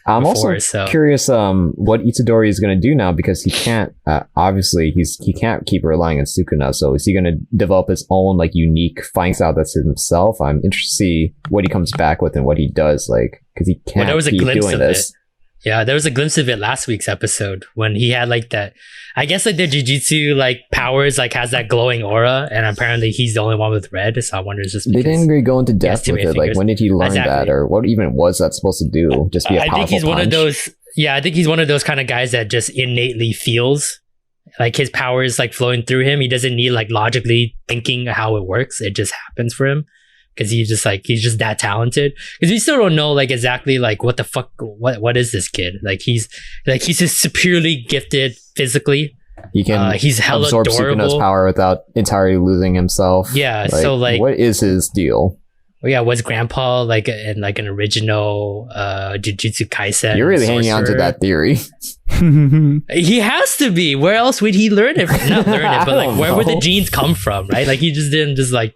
I'm before, also so- curious what Itadori is going to do now, because he can't obviously he can't keep relying on Sukuna. So is he going to develop his own like unique fighting style that's himself? I'm interested to see what he comes back with and what he does. Like because he can't there was a keep glimpse doing of this. it. Yeah, there was a glimpse of it last week's episode when he had like that. I guess like the Jujutsu like powers like has that glowing aura, and apparently he's the only one with red. So I wonder it's just They didn't really go into has depth too with many it. Like, fingers. when did he learn Exactly. that, or what even was that supposed to do? Just be a powerful I think he's one of punch? those. Yeah, I think he's one of those kind of guys that just innately feels like his powers like flowing through him. He doesn't need like logically thinking how it works. It just happens for him because he's just that talented. Because we still don't know like exactly like what the fuck what is this kid like? He's just superiorly gifted physically. He can he's hella absorb adorable. Sukuna's power without entirely losing himself. Yeah, so like what is his deal? yeah, was Grandpa like in like an original Jujutsu Kaisen? You're really hanging on to sorcerer? that theory. He has to be. Where else would he learn it from? Not learn it, but like where would the genes come from, right? Like he just didn't just like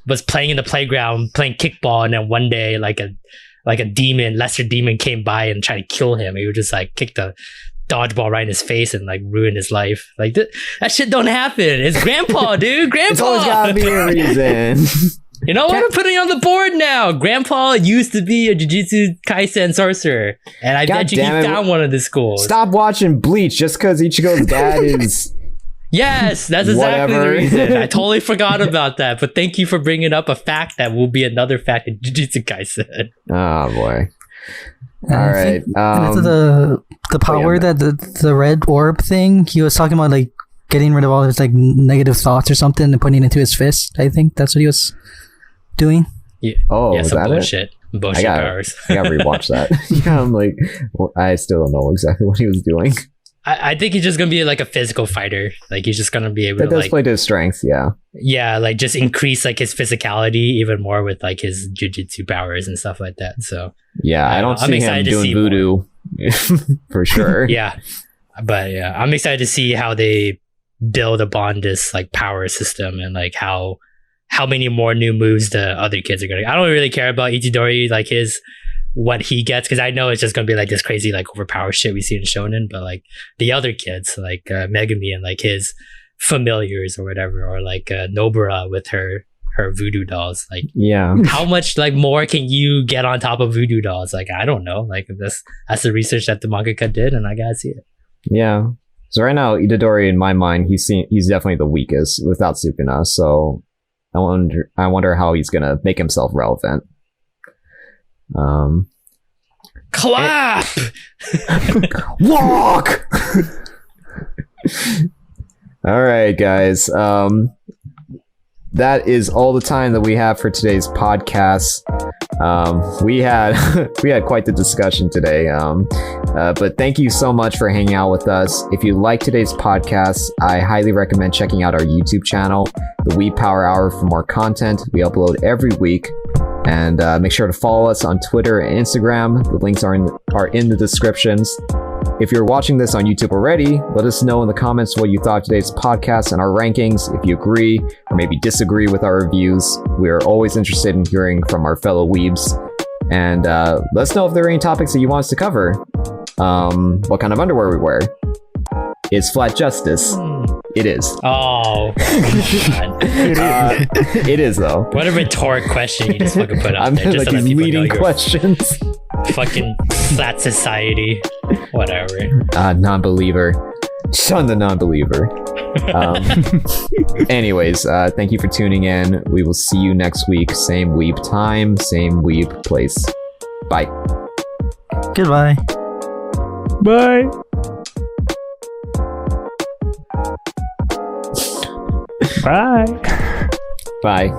was playing in the playground, playing kickball, and then one day like a demon, lesser demon came by and tried to kill him. He would just like kick the dodgeball right in his face and like ruin his life. Like that shit don't happen. It's Grandpa, dude. Grandpa. It's always gotta be a reason. You know what? I'm putting it on the board now. Grandpa used to be a Jujutsu Kaisen sorcerer, and I bet you he found one of the schools. Stop watching Bleach just because Ichigo's dad is. Yes, that's exactly Whatever. the reason. I totally forgot about that, but thank you for bringing up a fact that will be another fact in Jujutsu Kaisen. Oh boy! And All I right. think the power that the red orb thing, he was talking about like getting rid of all his like negative thoughts or something and putting it into his fist. I think that's what he was doing. Yeah, Oh, yeah, is some that bullshit. Bullshit powers. I gotta rewatch that. Yeah, I'm like, I still don't know exactly what he was doing. I think he's just gonna be like a physical fighter. Like he's just gonna be able That to does like play to his strengths, yeah. like just increase like his physicality even more with like his jujutsu powers and stuff like that. So Yeah, I don't I'm see him excited to doing see voodoo for sure. yeah, but yeah, I'm excited to see how they build upon this like power system and like how many more new moves the other kids are gonna. I don't really care about Itadori like his what he gets because I know it's just gonna be like this crazy like overpowered shit we see in Shonen, but like the other kids like Megami and like his familiars or whatever, or like Nobara with her voodoo dolls. Like Yeah. how much like more can you get on top of voodoo dolls? Like I don't know. Like that's the research that the mangaka did, and I gotta see it. Yeah. So right now, Itadori, in my mind, he's definitely the weakest without Sukuna. So I wonder how he's gonna make himself relevant. Clap! Walk. All right, guys. That is all the time that we have for today's podcast. We had quite the discussion today. But thank you so much for hanging out with us. If you like today's podcast, I highly recommend checking out our YouTube channel, the Weeb Power Hour, for more content. We upload every week. And make sure to follow us on Twitter and Instagram. The links are in the descriptions. If you're watching this on YouTube already, let us know in the comments what you thought of today's podcast and our rankings. If you agree or maybe disagree with our reviews, we are always interested in hearing from our fellow weebs. And let us know if there are any topics that you want us to cover. What kind of underwear we wear. Is flat justice? It is. Oh, God. It is though. What a rhetoric question you just fucking put out I'm there. Just like to let these people know leading you're questions. fucking flat society. Whatever. Non-believer. Shun the non-believer. Anyways, thank you for tuning in. We will see you next week. Same weeb time, same weeb place. Bye. Goodbye. Bye. Bye. Bye.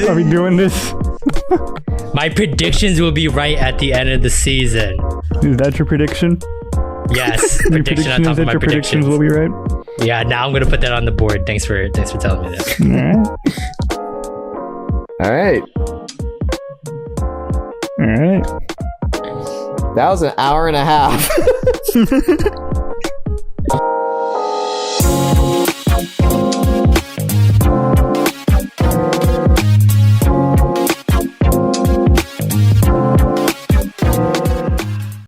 Are we doing this? My predictions will be right at the end of the season. Is that your prediction? Your prediction on top of my predictions. Will be right. Yeah, now I'm gonna put that on the board. Thanks for telling me that. All right. All right. That was an hour and a half.